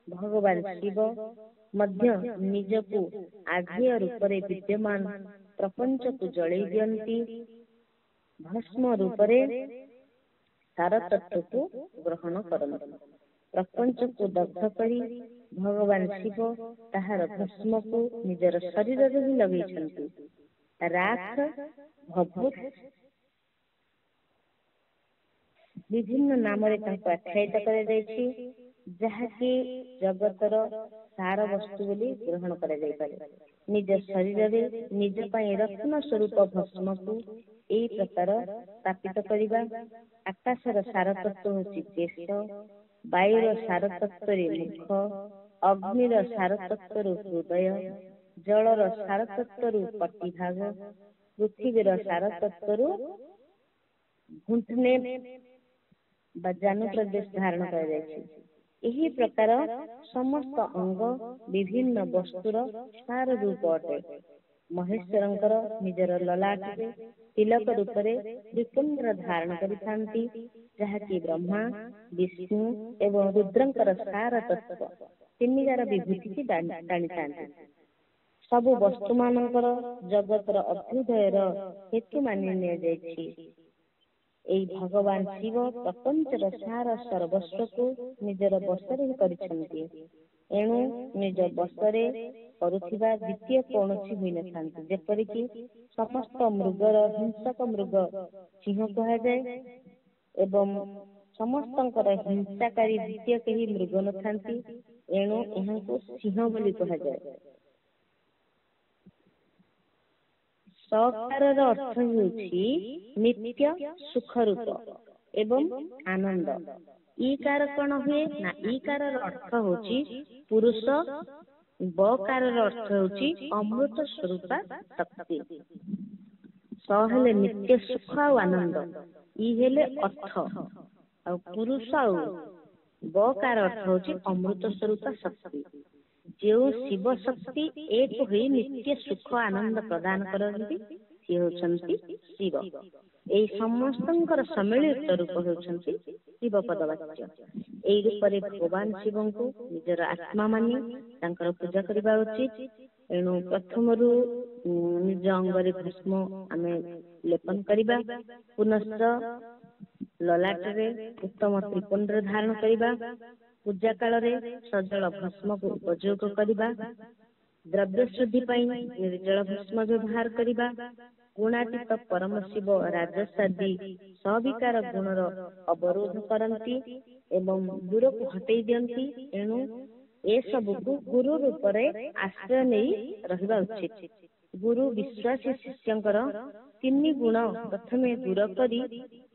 S1: ଭଗବାନ ଶିବ ମଧ୍ୟ ନିଜକୁ ଆଘେୟ ରୂପରେ ବିଦ୍ୟମାନ ପ୍ରପଞ୍ଚକୁ ଜଳେଇ ଦିଅନ୍ତି। ଭସ୍ମ ରୂପରେ ସାର ତତ୍ତ୍ୱକୁ ଗ୍ରହଣ କରନ୍ତି। ପ୍ରପଞ୍ଚକୁ ଦଗ୍ଧ କରି ଭଗବାନ ଶିବ ତାହାର ଭସ୍ମକୁ ନିଜର ଶରୀରରେ ହିଁ ଲଗେଇଛନ୍ତି। ରାଖ ଭଭୂତ ବିଭିନ୍ନ ନାମରେ ତାଙ୍କୁ ଆଖ୍ୟାୟିତ କରାଯାଇଛି, ଯାହାକି ଜଗତର ସାର ବସ୍ତୁ ବୋଲି ଗ୍ରହଣ କରାଯାଇପାରେ। ନିଜ ଶରୀରରେ ନିଜ ପାଇଁ ରତ୍ନ ସ୍ୱରୂପ ଭସ୍ମକୁ ଏହି ପ୍ରକାର ସ୍ଥାପିତ କରିବା। ଆକାଶର ସାର ତତ୍ତ୍ୱ ହେଉଛି କେଶ, ବାୟୁର ସାର ତତ୍ତ୍ୱରେ ମୁଖ, ଅଗ୍ନିର ସାର ତତ୍ତ୍ୱରୁ ହୃଦୟ, ଜଳର ସାର ତତ୍ତ୍ୱରୁ କଟିଭାଗ, ପୃଥିବୀର ସାର ତତ୍ତ୍ୱରୁ ଘୁଣ୍ଟନେ ବା ଜାନୁ ପ୍ରଦେଶ ଧାରଣ କରାଯାଇଛି। ଏହି ପ୍ରକାର ସମସ୍ତ ଅଙ୍ଗ ବିଭିନ୍ନ ବସ୍ତୁର ସାର ରୂପ ଅଟେ। ମହେଶ୍ୱରଙ୍କର ନିଜର ଲଲାଟରେ ତିଲକ ରୂପରେ ତ୍ରିପୁଣ୍ଡ ଧାରଣ କରିଥାନ୍ତି, ଯାହାକି ବ୍ରହ୍ମା, ବିଷ୍ଣୁ ଏବଂ ରୁଦ୍ରଙ୍କର ସାର ତତ୍ତ୍ୱ ତିନିଗାର ବିଭୂତିକି ଟାଣିଥାନ୍ତି। ସବୁ ବସ୍ତୁ ମାନଙ୍କର ଜଗତର ଅଭ୍ୟୁଦୟର ହେତୁ ମାନି ନିଆଯାଇଛି। ଏହି ଭଗବାନ ଶିବ ପ୍ରପଞ୍ଚର ସାର ସର୍ବସ୍ୱକୁ ନିଜର ବଶରେ ହିଁ କରିଛନ୍ତି। ଏଣୁ ନିଜ ବଶରେ କରୁଥିବା ଦ୍ୱିତୀୟ କୌଣସି ହୋଇନଥାନ୍ତି। ଯେପରିକି ସମସ୍ତ ମୃଗର ହିଂସକ ମୃଗ ସିଂହ କୁହାଯାଏ ଏବଂ ସମସ୍ତଙ୍କର ହିଂସାକାରୀ ଦ୍ୱିତୀୟ କେହି ମୃଗ ନଥାନ୍ତି। ଏଣୁ ଏହାକୁ ସିଂହ ବୋଲି କୁହାଯାଏ। ସକାରର ଅର୍ଥ ହେଉଛି ନିତ୍ୟ ସୁଖ ରୂପ ଏବଂ ଆନନ୍ଦ। ଇକାର କଣ ହୁଏ ନା ଇକାରର ଅର୍ଥ ହେଉଛି ପୁରୁଷ, ବକାରର ଅର୍ଥ ହେଉଛି ଅମୃତ ସ୍ୱରୂପା ଶକ୍ତି। ସ ହେଲେ ନିତ୍ୟ ସୁଖ ଆଉ ଆନନ୍ଦ, ଇ ହେଲେ ଅର୍ଥ ଆଉ ପୁରୁଷ, ଆଉ ବକାର ଅର୍ଥ ହେଉଛି ଅମୃତ ସ୍ୱରୂପା ଶକ୍ତି। ଯେଉଁ ଶିବ ଶକ୍ତି ଏକ ହୋଇ ନିତ୍ୟ ସୁଖ ଆନନ୍ଦ ପ୍ରଦାନ କରନ୍ତି ସିଏ ହେଉଛନ୍ତି ଶିବ। ଏହି ସମସ୍ତଙ୍କର ସମ୍ମିଳିତ ରୂପ ହେଉଛନ୍ତି ଶିବ ପଦବାଚ୍ୟ। ଏହି ରୂପରେ ଭଗବାନ ଶିବଙ୍କୁ ନିଜର ଆତ୍ମା ମାନି ତାଙ୍କର ପୂଜା କରିବା ଉଚିତ। ଏଣୁ ପ୍ରଥମରୁ ନିଜ ଅଙ୍ଗରେ ଭସ୍ମ ଆମେ ଲେପନ କରିବା। ପୁନଶ୍ଚ ଲଲାଟରେ ଉତ୍ତମ ତ୍ରିପୁଣ୍ଡ ଧାରଣ କରିବା। ପୂଜା କାଳରେ ସଜଳ ଭସ୍ମକୁ ଉପଯୋଗ କରିବା। ଦ୍ରବ୍ୟ ଶୁଦ୍ଧି ପାଇଁ ନିର୍ଜଳ ଭସ୍ମ ବ୍ୟବହାର କରିବା। ଗୁଣାତୀତ ପରମ ଶିବ ରାଜସାଦି ସବିକାର ଗୁଣର ଅବରୋଧ କରନ୍ତି ଏବଂ ଦୂରକୁ ହଟେଇ ଦିଅନ୍ତି। ଏଣୁ ଏସବୁକୁ ଗୁରୁ ରୂପରେ ଆଶ୍ରୟ ନେଇ ରହିବା ଉଚିତ। ଗୁରୁ ବିଶ୍ୱାସୀ ଶିଷ୍ୟଙ୍କର 3 ଗୁଣ ପ୍ରଥମେ ଦୂର କରି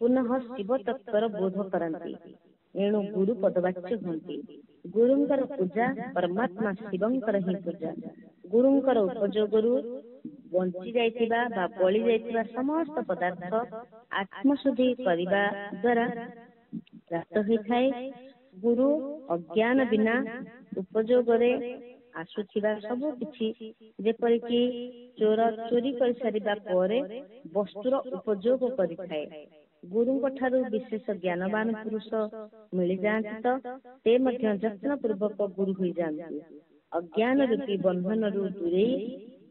S1: ପୁନଃ ଶିବ ତତ୍ଵର ବୋଧ କରନ୍ତି। ଏଣୁ ଗୁରୁ ପଦବାଚ୍ୟ ହୁଅନ୍ତି। ଗୁରୁଙ୍କର ପୂଜା ପରମାତ୍ମା ଶିବଙ୍କର ହିଁ ପୂଜା। ଗୁରୁଙ୍କର ଉପଯୋଗରୁ ବଞ୍ଚି ଯାଇଥିବା ବା ବଳି ଯାଇଥିବା ସମସ୍ତ ପଦାର୍ଥ ଆତ୍ମଶୁଦ୍ଧି କରିବା ଦ୍ୱାରା ପ୍ରାପ୍ତ ହୋଇଥାଏ। ଗୁରୁ ଅଜ୍ଞାନ ବିନା ଉପଯୋଗରେ ଆସୁଥିବା ସବୁ କିଛି, ଯେପରିକି ଚୋର ଚୋରି କରିସାରିବା ପରେ ବସ୍ତୁର ଉପଯୋଗ କରିଥାଏ। ଗୁରୁଙ୍କ ଠାରୁ ବିଶେଷ ଜ୍ଞାନବାନ ପୁରୁଷ ମିଳିଯାଆନ୍ତି ତ ସେ ମଧ୍ୟ ଯତ୍ନ ପୂର୍ବକ ଗୁରୁ ହୋଇଯାଆନ୍ତି। ଅଜ୍ଞାନ ରୂପୀ ବନ୍ଧନରୁ ଦୂରେଇ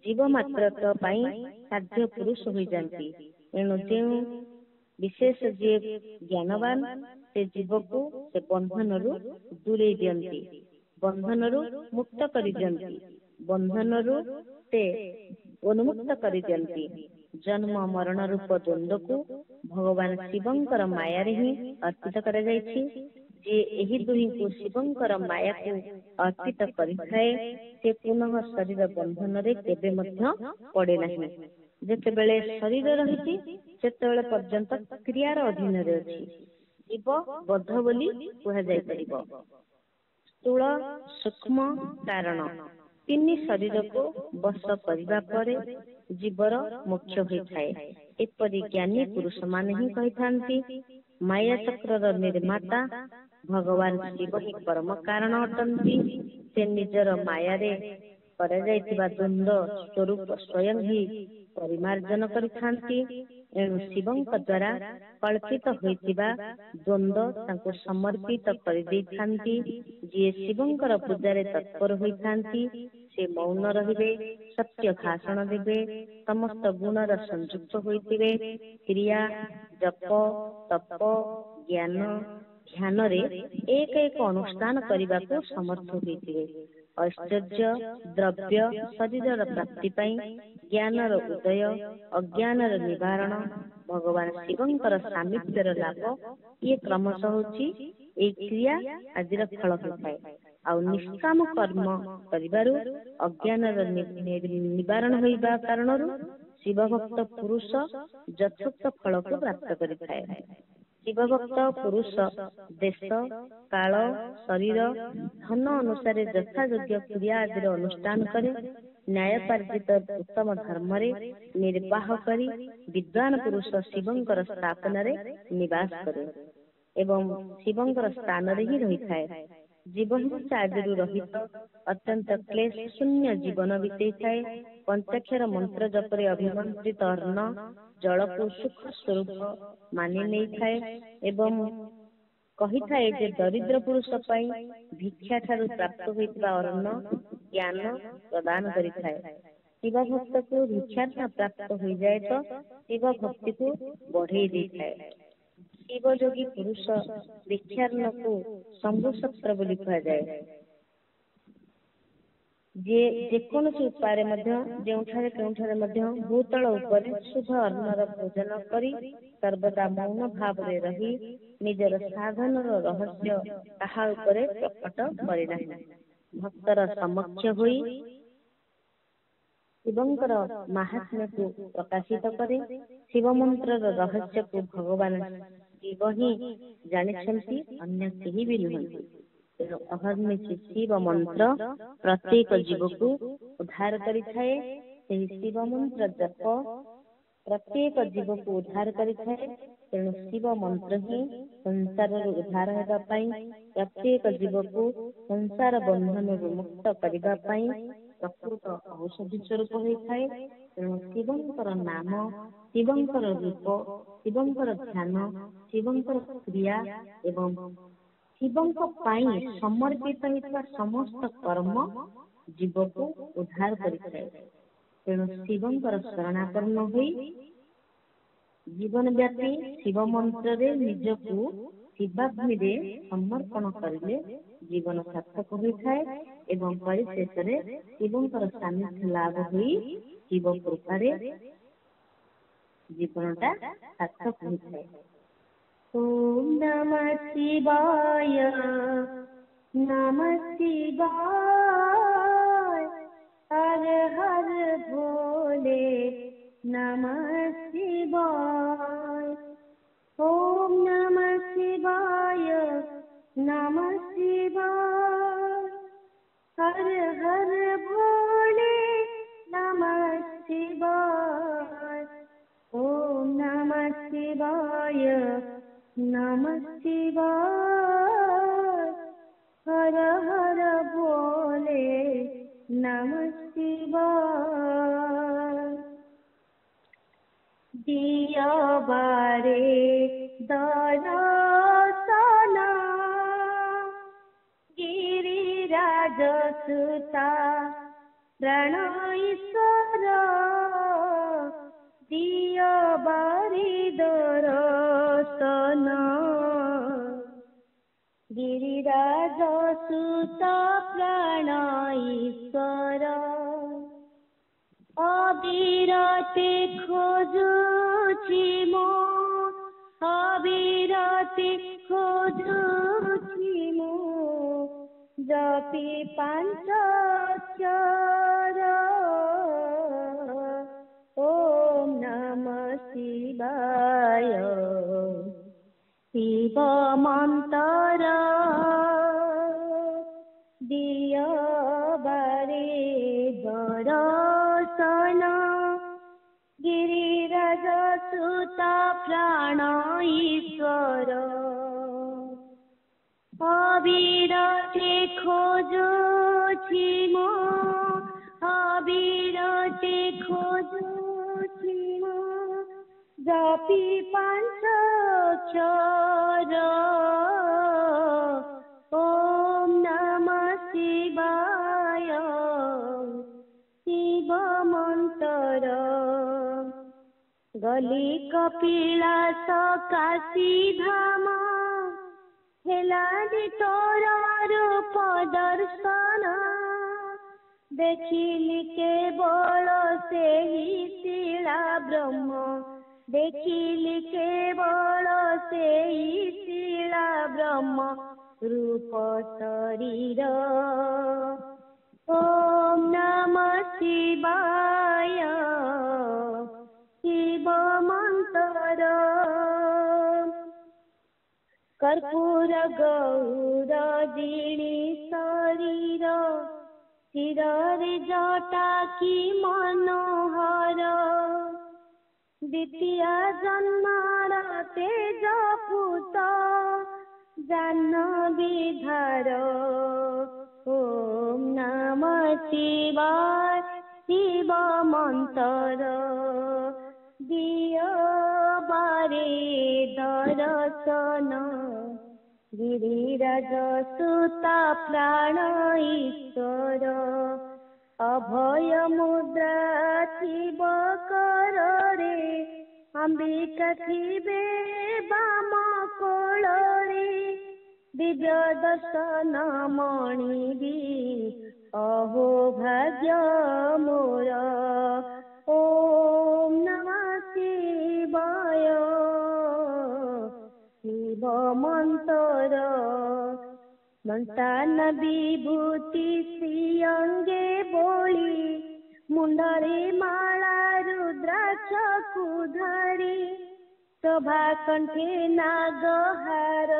S1: ଜୀବ ମାତ୍ରକ ପାଇଁ ସାଧ୍ୟ ପୁରୁଷ ହୋଇଯାନ୍ତି। ଏଣୁ ଯେଉଁ ବିଶେଷ ଯିଏ ଜ୍ଞାନବାନ ସେ ଜୀବକୁ ସେ ବନ୍ଧନରୁ ଦୂରେଇ ଦିଅନ୍ତି, ବନ୍ଧନରୁ ମୁକ୍ତ କରିଦିଅନ୍ତି, ବନ୍ଧନରୁ ସେ ଉନ୍ମୁକ୍ତ କରିଦିଅନ୍ତି। ଜନ୍ମ ମରଣ ରୂପ ଦ୍ୱନ୍ଦ୍ୱକୁ ଭଗବାନ ଶିବଙ୍କର ମାୟାରେ ହିଁ ଅର୍ପିତ କରାଯାଇଛି। ଯିଏ ଏହି ଦୁହିଁକୁ ଶିବଙ୍କର ମାୟାକୁ ଅର୍ପିତ କରିଥାଏ ସେ ପୁନଃ ଶରୀର ବନ୍ଧନରେ କେବେ ମଧ୍ୟ ପଡେ ନାହିଁ। ଯେତେବେଳେ ଶରୀର ରହିଛି ସେତେବେଳେ ପର୍ଯ୍ୟନ୍ତ କ୍ରିୟାର ଅଧୀନରେ ଅଛି। ଜୀବ ବଦ୍ଧ ବୋଲି କୁହାଯାଇପାରିବ। ସ୍ଥୂଳ ସୂକ୍ଷ୍ମ କାରଣ 3 ଶରୀରକୁ ବଶ କରିବା ପରେ ଜୀବର ମୋକ୍ଷ ହୋଇଥାଏ। ଏପରି ଜ୍ଞାନୀ ପୁରୁଷମାନେ ହିଁ କହିଥାନ୍ତି ମାୟା ଚକ୍ରର ନିର୍ମାତା ଭଗବାନ ଶିବ ହିଁ ପରମ କାରଣ ଅଟନ୍ତି। ସେ ନିଜର ମାୟାରେ କରାଯାଇଥିବା ଦ୍ୱନ୍ଦ୍ୱ ସ୍ୱରୂପ ସ୍ୱୟଂ ହିଁ ପରିମାର୍ଜନ କରିଥାନ୍ତି। ଏଣୁ ଶିବଙ୍କ ଦ୍ୱାରା କଳ୍ପିତ ହୋଇଥିବା ଦ୍ୱନ୍ଦ୍ୱ ତାଙ୍କୁ ସମର୍ପିତ କରିଦେଇଥାନ୍ତି। ଯିଏ ଶିବଙ୍କର ପୂଜାରେ ତତ୍ପର ହୋଇଥାନ୍ତି ସେ ମୌନ ରହିବେ, ସତ୍ୟ ଭାଷଣ ଦେବେ, ସମସ୍ତ ଗୁଣର ସଂଯୁକ୍ତ ହୋଇଥିବେ, କ୍ରିୟା ଜପ ତପ ଜ୍ଞାନ ଧ୍ୟାନରେ ଏକ ଏକ ଅନୁଷ୍ଠାନ କରିବାକୁ ସମର୍ଥ ହୋଇଥିବେ। ଐଶ୍ୱର୍ଯ୍ୟ ଦ୍ରବ୍ୟ ଶରୀରର ପ୍ରାପ୍ତି ପାଇଁ ଜ୍ଞାନର ଉଦୟ, ଅଜ୍ଞାନର ନିବାରଣ, ଭଗବାନ ଶିବଙ୍କର ସାମିପ୍ୟର ଲାଭ, ଇଏ କ୍ରମଶଃ ହେଉଛି ଏହି କ୍ରିୟା ଆଦିର ଫଳ ହୋଇଥାଏ। ଆଉ ନିଷ୍କାମ କର୍ମ କରିବାରୁ ଅଜ୍ଞାନର ନିବାରଣ ହୋଇବା କାରଣରୁ ଶିବଭକ୍ତ ପୁରୁଷ ଯଥୋକ୍ତ ଫଳକୁ ପ୍ରାପ୍ତ କରିଥାଏ। ଶିବଭକ୍ତ ପୁରୁଷ ଦେଶ କାଳ ଶରୀର ଧନ ଅନୁସାରେ ଯଥାଯୋଗ୍ୟ କ୍ରିୟା ଆଦିର ଅନୁଷ୍ଠାନ କରେ। ନ୍ୟାୟୋପାର୍ଜିତ ଉତ୍ତମ ଧର୍ମରେ ନିର୍ବାହ କରି ବିଦ୍ୱାନ ପୁରୁଷ ଶିବଙ୍କର ସ୍ଥାପନାରେ ନିବାସ କରେ ଏବଂ ଶିବଙ୍କର ସ୍ଥାନରେ ହିଁ ରହିଥାଏ। ଜୀବହିଂସା ଆଦିରୁ ରହିତ ଅତ୍ୟନ୍ତ କ୍ଲେଶ ଶୂନ୍ୟ ଜୀବନ ବିତେଇଥାଏ। ପଞ୍ଚାକ୍ଷର ମନ୍ତ୍ର ଜପରେ ଅଭିମନ୍ତ୍ରିତ ଅନ୍ନ ଜଳକୁ ସୁଖ ସ୍ୱରୂପ ମାନି ନେଇଥାଏ ଏବଂ କହିଥାଏ ଯେ ଦରିଦ୍ର ପୁରୁଷ ପାଇଁ ଭିକ୍ଷା ଠାରୁ ପ୍ରାପ୍ତ ହୋଇଥିବା ଅନ୍ନ ଜ୍ଞାନ ପ୍ରଦାନ କରିଥାଏ। ଶିବ ଭକ୍ତକୁ ଭିକ୍ଷାର୍ଥ ପ୍ରାପ୍ତ ହୋଇଯାଏ ତ ଶିବ ଭକ୍ତିକୁ ବଢେଇ ଦେଇଥାଏ। ଶିବ ଯୋଗୀ ପୁରୁଷ ଭିକ୍ଷାର୍ଣ୍ଣକୁ ଶମ୍ଭୁସତ୍ର ବୋଲି କୁହାଯାଏ। ଯିଏ ଯେକୌଣସି ଉପାୟରେ ମଧ୍ୟ ଯେଉଁଠାରେ କେଉଁଠାରେ ମଧ୍ୟ ଭୂତଳ ଉପରେ ଶୁଦ୍ଧ ଅନ୍ନର ଭୋଜନ କରି ସର୍ବଦା ମୌନ ଭାବରେ ରହି ନିଜର ସାଧନର ରହସ୍ୟ କାହା ଉପରେ ପ୍ରକଟ କରି ନାହିଁ। ଭକ୍ତର ସମକ୍ଷ ହୋଇ ଶିବଙ୍କର ମାହାତ୍ମ୍ୟକୁ ପ୍ରକାଶିତ କରେ। ଶିବ ମନ୍ତ୍ରର ରହସ୍ୟକୁ ଭଗବାନ ଶିବ ହିଁ ଜାଣିଛନ୍ତି, ଅନ୍ୟ କେହି ବି ନୁହନ୍ତି। ତେଣୁ ଅହର୍ନିଶି ଶିବ ମନ୍ତ୍ର ପ୍ରତ୍ୟେକ ଜୀବକୁ ଉଦ୍ଧାର କରିଥାଏ। ସେହି ଶିବ ମନ୍ତ୍ର ଜପ ପ୍ରତ୍ୟେକ ଜୀବକୁ ଉଦ୍ଧାର କରିଥାଏ। ତେଣୁ ଶିବ ମନ୍ତ୍ର ହିଁ ସଂସାରରୁ ଉଦ୍ଧାର ହେବା ପାଇଁ, ପ୍ରତ୍ୟେକ ଜୀବକୁ ସଂସାର ବନ୍ଧନରୁ ମୁକ୍ତ କରିବା ପାଇଁ ପ୍ରକୃତ ଔଷଧି ସ୍ୱରୂପ ହୋଇଥାଏ। ତେଣୁ ଶିବଙ୍କର ନାମ, ଶିବଙ୍କର ରୂପ, ଶିବଙ୍କର ଧ୍ୟାନ, ଶିବଙ୍କର କ୍ରିୟା ଏବଂ ଶିବଙ୍କ ପାଇଁ ସମର୍ପିତ ହୋଇଥିବା ସମସ୍ତ କର୍ମ ଜୀବକୁ ଉଦ୍ଧାର କରିଥାଏ। ତେଣୁ ଶିବଙ୍କର ଶରଣାପନ୍ନ ହୋଇ ଜୀବନ ବ୍ୟାପୀ ଶିବ ମନ୍ତ୍ରରେ ନିଜକୁ ଶିବାଗ୍ନିରେ ସମର୍ପଣ କରିଲେ ଜୀବନ ସାର୍ଥକ ହୋଇଥାଏ ଏବଂ ପରିଶେଷରେ ଶିବଙ୍କର ସାନ୍ନିଧ୍ୟ ଲାଭ ହୋଇ ଶିବ କୃପାରେ ଜୀବନଟା ସାର୍ଥକ ହୋଇଥାଏ। ଓମ୍ ନମଃ ଶିବାୟ, ନମଃ ଶିବାୟ, ହର ହର ভোলে, নমঃ শিবায়। ওম নমঃ শিবায়, নমঃ শিবায়, হর হর ভোলে, নমঃ শিবায়। ওম নমঃ শিবায়, নমঃ শিবায়, হর হর ভোলে, নমঃ শিবায়। দিয় বারে দর্শন, গিরিরাজ সুতা প্রাণ ঈশ্বর, দিয় বারে দর্শন, গিরিরাজ সুতা প্রাণ ঈশ্বর। অবিরতে খোঁজুছি মো, অবিরতে খোঁজুছি মো, জপি পঞ্চাক্ষর। ওম নমঃ শিবায়, শিব মন্তর দিয় বারে দর্শন, গিরিরাজ সুতা প্রাণ ঈশ্বর। অবিরতে খোঁজুছি মো, অবিরতে খোঁজুছি মো, জপি পঞ্চাক্ষর। ওম নমঃ শিবায়, শিব মন্তর। গলি কপিলাস কাশী ধাম, হেলানি তোর রূপ দর্শন, দেখিলি কেবল সেই শিলা ব্রহ্ম, দেখিলি কেবল সেই শিলা ব্রহ্ম রূপ শরীর। ওম নমঃ শিবায়, শিব মন্তর। কর্পূর গৌর জিনি শরীর, শিরে জটা কি মনোহর, দ্বিতীয় জন্মার তেজ পুত জাহ্নবী ধার। ওম নমঃ শিবায়, শিব মন্তর। দিয় বারে দর্শন, গিরিরাজ সুতা প্রাণ ঈশ্বর। অভয় মুদ্রা শিব কରରେ, অম্বিকা থিবে বাম কোଳରେ, দিব্য দর্শন মଣିବି অহো ভাগ্য মোর। ওম নমঃ শিবায়, শিব মন্তর। সন্তান বিভূতি শ্রীঅঙ্গে বଳି, মুন্ডরে মালা রুদ্রাক্ষକୁ ଧରି, শোভা কণ্ঠে নাগহার,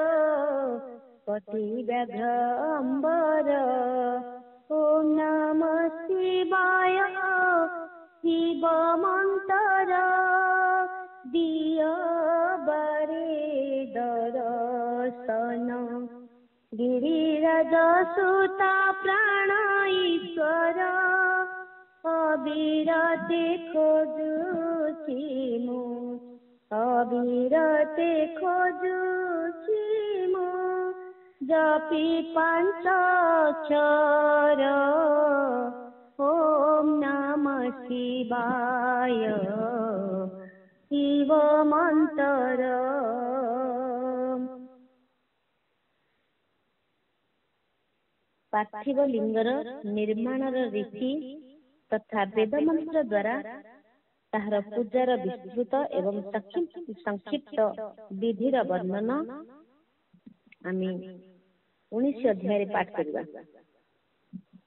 S1: কটি ব্যাঘ্র অম্বর। ওম নমঃ শিবায়, শিব মন্তর। দিয় বারে দর্শন, গিরিরাজ সুতা প্রাণ ঈশ্বর। ଅବିରତେ ଖୋଜୁଛି ମୁଁ, ଅବିରତେ ଖୋଜୁଛି ମୁଁ, ଜପି ପଞ୍ଚଅକ୍ଷର ଓମ୍ ନମଃ ଶିବାୟ ଶିବ ମନ୍ତ୍ର। ପାର୍ଥିବ ଲିଙ୍ଗର ନିର୍ମାଣର ରୀତି ତଥା ବେଦ ମନ୍ତ୍ର ଦ୍ୱାରା ତାହାର ପୂଜାର ବିସ୍ତୃତ ଏବଂ ସଂକ୍ଷିପ୍ତ ବିଧିର ବର୍ଣ୍ଣନ ଆମେ 19 ଅଧ୍ୟାୟରେ ପାଠ କରିବା।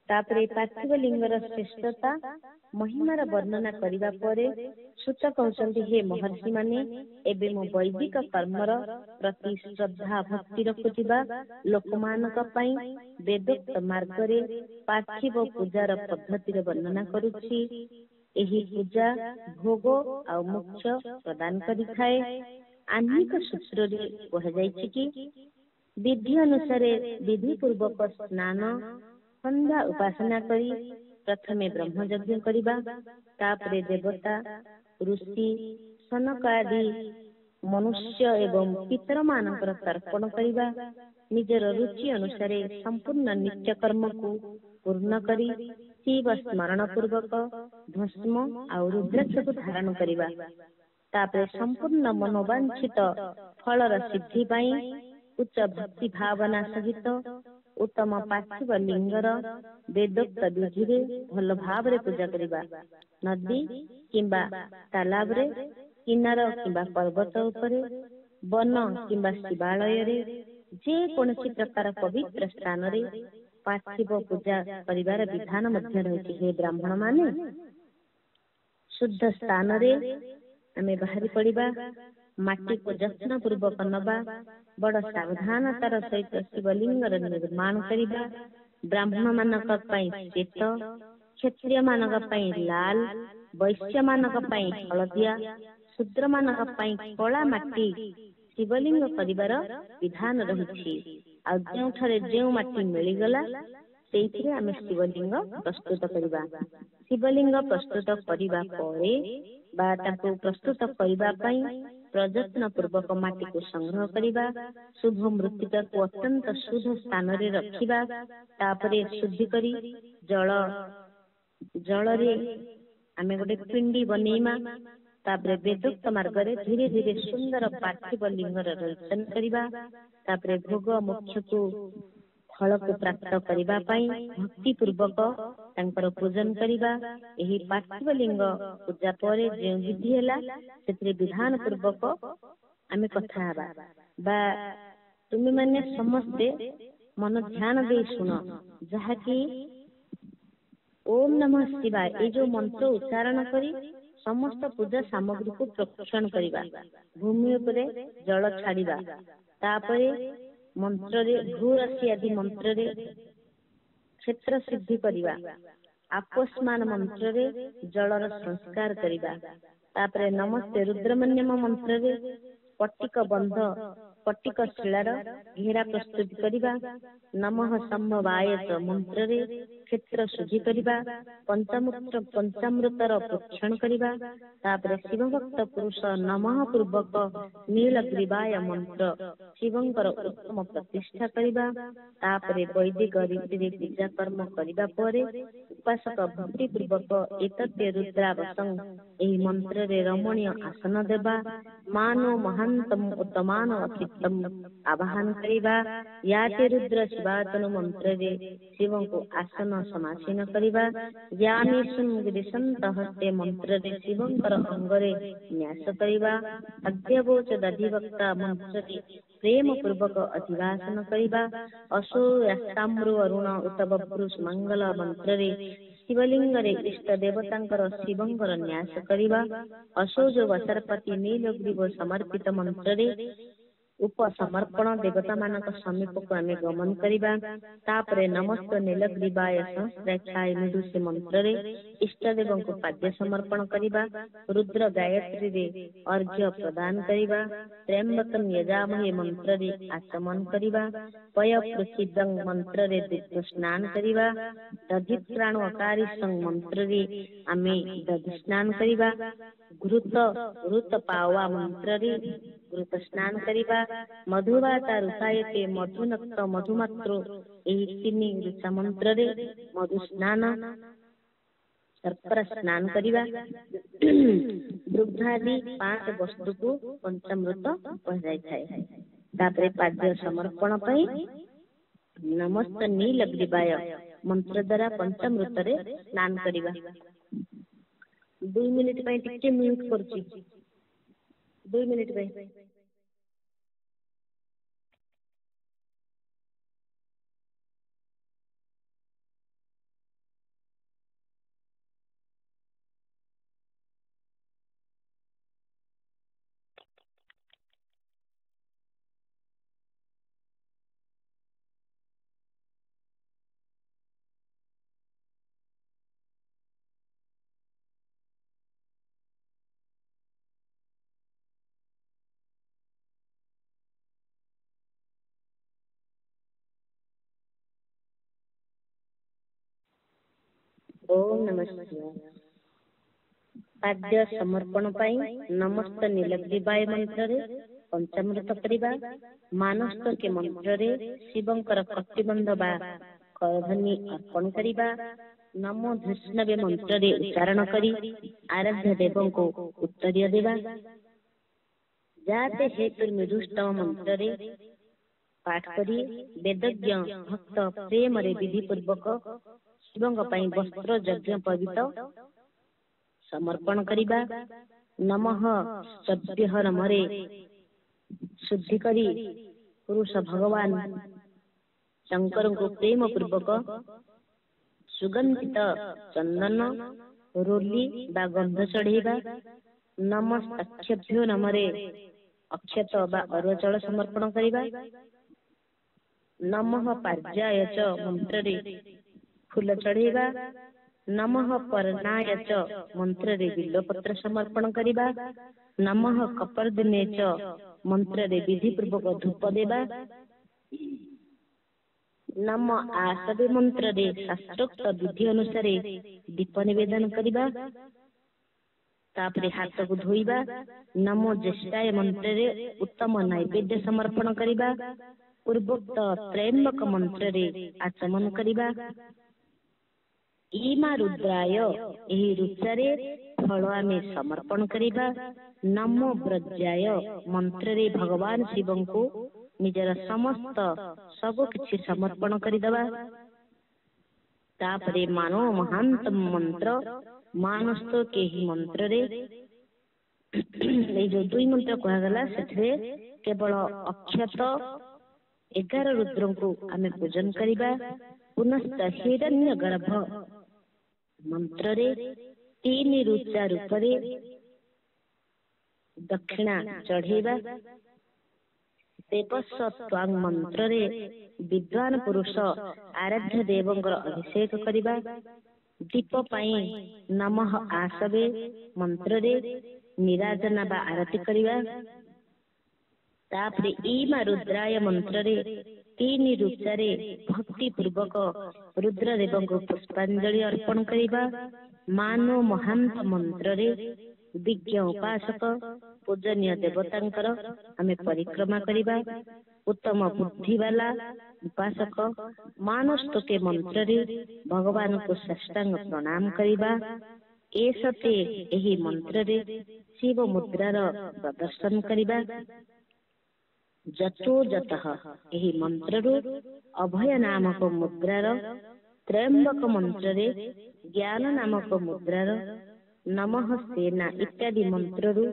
S1: ତାପରେ ପାର୍ଥିବ ଲିଙ୍ଗର ଶ୍ରେଷ୍ଠତା ମହିମାର ବର୍ଣ୍ଣନା କରିବା ପରେ ସୂତ କହୁଛନ୍ତି, ହେ ମହର୍ଷି ମାନେ, ଏବେ ମୁଁ ବୈଦିକ କର୍ମର ପ୍ରତି ଶ୍ରଦ୍ଧା ଭକ୍ତି ରଖୁଥିବା ଲୋକମାନଙ୍କ ପାଇଁ ବେଦୋକ୍ତ ମାର୍ଗରେ ପାର୍ଥିବ ପୂଜାର ପଦ୍ଧତିର ବର୍ଣ୍ଣନା କରୁଛି। ଏହି ପୂଜା ଭୋଗ ଆଉ ମୋକ୍ଷ ପ୍ରଦାନ କରିଥାଏ। ଆହ୍ନିକ ସୂତ୍ରରେ କୁହାଯାଇଛି କି ବିଧି ଅନୁସାରେ ବିଧି ପୂର୍ବକ ସ୍ନାନ ସନ୍ଧ୍ୟା ଉପାସନା କରି ପ୍ରଥମେ ବ୍ରହ୍ମଯଜ୍ଞ କରିବା, ତାପରେ ଦେବତା, ଋଷି, ସନକ ଆଦି ମନୁଷ୍ୟ ଏବଂ ପିତର ମାନଙ୍କର ତର୍ପଣ କରିବା, ନିଜର ରୁଚି ଅନୁସାରେ ସମ୍ପୂର୍ଣ୍ଣ ନିତ୍ୟକର୍ମକୁ ପୂର୍ଣ୍ଣ କରି ଶିବ ସ୍ମରଣ ପୂର୍ବକ ଭସ୍ମ ଆଉ ରୁଦ୍ରାକ୍ଷକୁ ଧାରଣ କରିବା, ତାପରେ ସମ୍ପୂର୍ଣ୍ଣ ମନୋବାଞ୍ଛିତ ଫଳର ସିଦ୍ଧି ପାଇଁ ଉଚ୍ଚ ଭକ୍ତି ଭାବନା ସହିତ ଉତ୍ତମ ପାର୍ଥିବ ଲିଙ୍ଗର ବେଦୋକ୍ତ ବିଧିରେ ଭଲ ଭାବରେ ପୂଜା କରିବା। ନଦୀ କିମ୍ବା ତାଲାବରେ, କିନାର କିମ୍ବା ପର୍ବତ ଉପରେ, ବନ କିମ୍ବା ଶିବାଳୟରେ, ଯେକୌଣସି ପ୍ରକାର ପବିତ୍ର ସ୍ଥାନରେ ପାର୍ଥିବ ପୂଜା କରିବାର ବିଧାନ ମଧ୍ୟ ରହିଛି। ହେ ବ୍ରାହ୍ମଣ ମାନେ, ଶୁଦ୍ଧ ସ୍ଥାନରେ ଆମେ ବାହାରି ପଡ଼ିବା, ମାଟିକୁ ଯତ୍ନ ପୂର୍ବକ ନବା, ବଡ଼ ସାବଧାନତାର ସହିତ ଶିବଲିଙ୍ଗର ନିର୍ମାଣ କରିବା। ବ୍ରାହ୍ମଣ ମାନଙ୍କ ପାଇଁ ଶ୍ଵେତ, କ୍ଷତ୍ରିୟ ମାନଙ୍କ ପାଇଁ ଲାଲ, ବୈଶ୍ୟ ମାନଙ୍କ ପାଇଁ ହଳଦିଆ, ଶୂଦ୍ର ମାନଙ୍କ ପାଇଁ କଳା ମାଟି ଶିବଲିଙ୍ଗ କରିବାର ବିଧାନ ରହିଛି। ଆଉ ଯେଉଁଠାରେ ଯେଉଁ ମାଟି ମିଳିଗଲା ସେଇଥିରେ ଆମେ ଶିବଲିଙ୍ଗ ପ୍ରସ୍ତୁତ କରିବା। ଶିବଲିଙ୍ଗ ପ୍ରସ୍ତୁତ କରିବା ପରେ ବା ତାକୁ ପ୍ରସ୍ତୁତ କରିବା ପାଇଁ ପ୍ରଯତ୍ନ ପୂର୍ବକ ମାଟିକୁ ସଂଗ୍ରହ କରିବା, ଶୁଭ ମୃତ୍ତିକାକୁ ଅତ୍ୟନ୍ତ ଶୁଦ୍ଧ ସ୍ଥାନରେ ରଖିବା, ତାପରେ ଶୁଦ୍ଧି କରି ଜଳରେ ଆମେ ଗୋଟେ ପିଣ୍ଡି ବନେଇବା, ତାପରେ ବେଦୋକ୍ତ ମାର୍ଗରେ ଧୀରେ ଧୀରେ ସୁନ୍ଦର ପାର୍ଥିବ ଲିଙ୍ଗର ରଚନା କରିବା, ତାପରେ ଭୋଗ ମୋକ୍ଷକୁ ଫଳକୁ ପ୍ରାପ୍ତ କରିବା ପାଇଁ ଭକ୍ତି ପୂର୍ବକ ତାଙ୍କର ପୂଜନ କରିବା। ଏହି ପାର୍ଥିବ ଲିଙ୍ଗ ପୂଜା ପରେ ଯେଉଁ ବିଧି ହେଲା ସେଥିରେ ବିଧାନ ପୂର୍ବକ ଆମେ କଥା ହେବା, ବା ତୁମେ ମାନେ ସମସ୍ତେ ମନ ଧ୍ୟାନ ଦେଇ ଶୁଣ, ଯାହାକି ଓମ୍ ନମଃ ଶିବାୟ ଏଇ ଯୋଉ ମନ୍ତ୍ର ଉଚ୍ଚାରଣ କରି ସମସ୍ତ ପୂଜା ସାମଗ୍ରୀକୁ ପ୍ରୋକ୍ଷଣ କରିବା, ଭୂମି ଉପରେ ଜଳ ଛାଡ଼ିବା, ତାପରେ ମନ୍ତ୍ରରେ ଭୂରାଶି ଆଦି ମନ୍ତ୍ରରେ କ୍ଷେତ୍ର ସିଦ୍ଧି କରିବା, ଆପୋସ୍ମାନ ମନ୍ତ୍ରରେ ଜଳର ସଂସ୍କାର କରିବା, ତାପରେ ନମସ୍ତେ ରୁଦ୍ରମନ୍ୟମ ମନ୍ତ୍ରରେ ପଟିକ ବନ୍ଧ ପଟିକ ଶିଳାର ଘେରା ପ୍ରସ୍ତୁତ କରିବା, ନମଃ ସମ୍ଭବାୟତ ମନ୍ତ୍ରରେ କ୍ଷେତ୍ର ଶୁଦ୍ଧି କରିବା, ପଞ୍ଚାମୃତର ପ୍ରୋକ୍ଷଣ କରିବା, ତାପରେ ଶିବଭକ୍ତ ପୁରୁଷ ନମଃ ପୂର୍ବକ ନୀଳଗ୍ରୀବାୟ ମନ୍ତ୍ର ଶିବଙ୍କର ଉତ୍ତମ ପ୍ରତିଷ୍ଠା କରିବା, ତାପରେ ବୈଦିକ ରୀତିରେ ପୂଜା କର୍ମ କରିବା ପରେ ଉପାସକ ଭକ୍ତି ପୂର୍ବକ ଏତତ୍ୟ ରୁଦ୍ରାବସଂ ଏହି ମନ୍ତ୍ରରେ ରମଣୀୟ ଆସନ ଦେବା, ମାନୋ ମହାନ୍ତମ ଉତ୍ତମାନ ଅଚିତ୍ତମ ଆବାହନ କରିବା, ୟାତି ରୁଦ୍ର ଶିବାତନ ମନ୍ତ୍ରରେ ଶିବଙ୍କୁ ଆସନ ସମାସୀନ କରିବା, ୟାମିଷୁଂ ଗିରିଶନ୍ତ ହସ୍ତେ ମନ୍ତ୍ରରେ ଶିବଙ୍କର ଅଙ୍ଗରେ ନ୍ୟାସ କରିବା, ଅଧ୍ୟବୋଚ ଦଧିଭକ୍ତା ମନ୍ତ୍ରରେ ପ୍ରେମ ପୂର୍ବକ ଅଧିବାସନ କରିବା, ଅସୋୟାସ୍ତାମ୍ରୁ ଅରୁଣ ଉତ୍ତବଭ୍ରୁ ସୁମଙ୍ଗଳ ମନ୍ତ୍ରରେ ଶିବଲିଙ୍ଗରେ ଇଷ୍ଟ ଦେବତାଙ୍କର ଶିବଙ୍କର ନ୍ୟାସ କରିବା, ଅସୌଜ ବସରପତି ନୀଳଗ୍ରୀବ ସମର୍ପିତ ମନ୍ତ୍ରରେ उपसमर्पण देवता मानक समीप को आमे गमन करिबा। तापरे नमस्त नीलग्रीवाय सहस्राक्षाय मृदुसे मंत्र रे इष्ट देवं को पाद्य समर्पण करिबा। रुद्र गायत्री रे अर्घ्य प्रदान करिबा। त्र्यंबकं यजामहे मंत्र रे आचमन करिबा। पय पृथिव्यं मंत्र रे दुग्ध स्नान करिबा। दधिप्राणु अकारी संग मंत्र रे आमे दधि स्नान करिबा। घृत पावा मंत्र रे घृत स्नान करिबा। मधुवाता रुषायते मधुनक्त मधुमात्र एही तीन ऋचा मंत्र रे मधु स्नान सर्पर स्नान करिबा। दुग्धादि 5 वस्तु को पंचामृत कहजाई थाए। तापरे पाद्य समर्पण पई नमस्त नीलग्रीवाय मंत्र द्वारा पंचामृत रे स्नान करिबा। 2 मिनिट पई टिके म्यूट करछि। 2 मिनिट पई ओम नमः शिवाय। पाद्य समर्पण पाई नमस्त नीलग्रीवाय मंत्र रे पंचामृत करिबा। मानस्त के मंत्र रे शिवंकर कटिबंध बा करधनी अर्पण करिबा। नमो धृष्णवे मंत्र रे उच्चारण करी आराध्य देवों को उत्तरीय देबा। जाते हेतु निरुष्टम मंत्र रे पाठ करी वेदज्ञ भक्त प्रेम रे विधि पूर्वक शिवंग पाई वस्त्र यज्ञ पवित्र समर्पण करिबा। नमः सभ्य नमरे शुद्धि करी पुरुष भगवान शंकर को प्रेम पूर्वक सुगंधित चंदन रोली बा गंध चढ़ेबा। नमस्ताक्षभ्यो नमरे अक्षत बा अरुचल समर्पण करिबा। नमः पार्जाय च मंत्र रे फूल चढ़ेबा। नमः पर्णाय च मंत्र रे बिल्वपत्र समर्पण करिबा। नमः कपर्दिने च मंत्र रे विधि पूर्वक धूप देबा। नम आसवे मंत्र रे शास्त्रोक्त विधि अनुसार दीप निवेदन करिबा। तापरे हाथ को धोइबा। नमो ज्येष्ठाय मंत्र रे उत्तम नैवेद्य समर्पण करिबा। पूर्वोक्त त्रयंबक मंत्र रे आचमन करिबा। ईमा रुद्राय एही रुचारे फल आमे समर्पण करिबा। नमो ब्रज्याय मंत्र रे भगवान शिवं को निजर समस्त सब किछि समर्पण करिदबा। तापरे मानो महांत मंत्र मानस्त के ही मंत्र रे जो 2 मंत्र कहा गला सेठरे केवल अक्षत 11 रुद्रों को आमे पूजन करिबा। पुनश्च हिरण्य गर्भ मंत्र रे 3 रुचा रूप रे दक्षिणा चढ़ेबा। देवस्वांग मंत्र रे विद्वान पुरुष आराध्य देवंकर अभिषेक करिबा। दीप पाई नमः आसवे मंत्र रे निराजना बा आरती करिबा। तापरे ईमा रुद्राय मंत्र रे 3 रुचा रे भक्ति पूर्वक रुद्र देव को पुष्पांजलि अर्पण करिबा। मानो महांत मंत्र रे विज्ञ उपासक पूजनीय देवतांकर आमे परिक्रमा करिबा। उत्तम बुद्धि वाला उपासक मानस्त के मंत्र रे भगवान को साष्टांग प्रणाम करिबा। एसते एही मंत्र रे शिव मुद्रार प्रदर्शन करिबा। जतो जतः एही मंत्र रू अभय नामक मुद्रार त्रयंबक मंत्र रे ज्ञान नामक मुद्रार नमः सेना इत्यादि मंत्र रू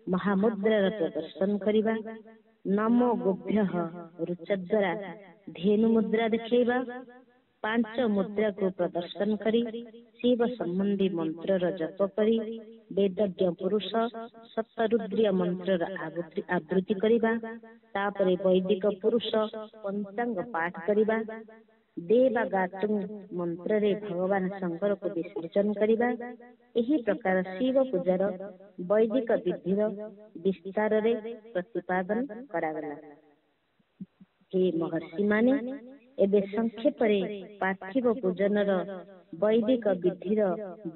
S1: महामुद्रार प्रदर्शन करिबा। नमो गोभ्यः रुचा द्वारा धेनु मुद्रा देखैबा। ପାଞ୍ଚ ମୁଦ୍ରାକୁ ପ୍ରଦର୍ଶନ କରି ଶିବ ସମ୍ବନ୍ଧୀ ମନ୍ତ୍ରର ଜପ କରି ବେଦଜ୍ଞ ପୁରୁଷ ସପ୍ତରୁଦ୍ରୀୟ ମନ୍ତ୍ରର ଆବୃତ୍ତି କରିବା। ତାପରେ ବୈଦିକ ପୁରୁଷ ପଞ୍ଚାଙ୍ଗ ପାଠ କରିବା। ଦେବା ଗାତୁ ମନ୍ତ୍ରରେ ଭଗବାନ ଶଙ୍କରକୁ ବିସର୍ଜନ କରିବା। ଏହି ପ୍ରକାର ଶିବ ପୂଜାର ବୈଦିକ ବିଧିର ବିସ୍ତାରରେ ପ୍ରତିପାଦନ କରାଗଲା। ହେ ମହର୍ଷି ମାନେ, ଏବେ ସଂକ୍ଷେପରେ ପାର୍ଥିବ ପୂଜନର ବୈଦିକ ବିଧିର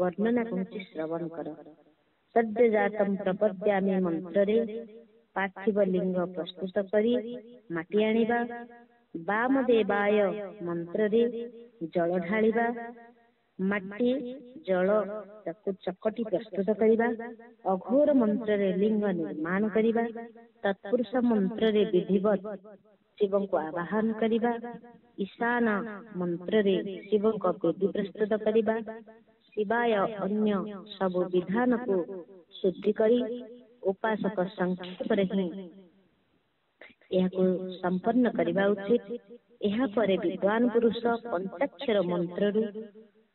S1: ବର୍ଣ୍ଣନା କହୁଛି, ଶ୍ରବଣ କର। ସଦ୍ୟଜାତଂ ପ୍ରପଦ୍ୟାମି ମନ୍ତ୍ରରେ ପାର୍ଥିବ ଲିଙ୍ଗ ପ୍ରସ୍ତୁତ କରି ମାଟି ଆଣିବା। ବାମଦେବାୟ ମନ୍ତ୍ରରେ ଜଳ ଢାଳିବା। ମାଟି ଜଳ ତାକୁ ଚକଟି ପ୍ରସ୍ତୁତ କରିବା। ଅଘୋର ମନ୍ତ୍ରରେ ଲିଙ୍ଗ ନିର୍ମାଣ କରିବା। ତତ୍ପୁରୁଷ ମନ୍ତ୍ରରେ ବିଧିବତ୍ ଶିବଙ୍କୁ ଆବାହନ କରିବା। ଈଶାନ ମନ୍ତ୍ରରେ ଶିବଙ୍କ ବେଦୀ ପ୍ରସ୍ତୁତ କରିବା। ଶିବାୟ ଅନ୍ୟ ସବୁ ବିଧାନକୁ ଶୁଦ୍ଧି କରି ଉପାସକ ସଂକ୍ଷେପରେ ହିଁ ଏହାକୁ ସମ୍ପନ୍ନ କରିବା ଉଚିତ। ଏହାପରେ ବିଦ୍ୱାନ ପୁରୁଷ ପଞ୍ଚାକ୍ଷର ମନ୍ତ୍ରରୁ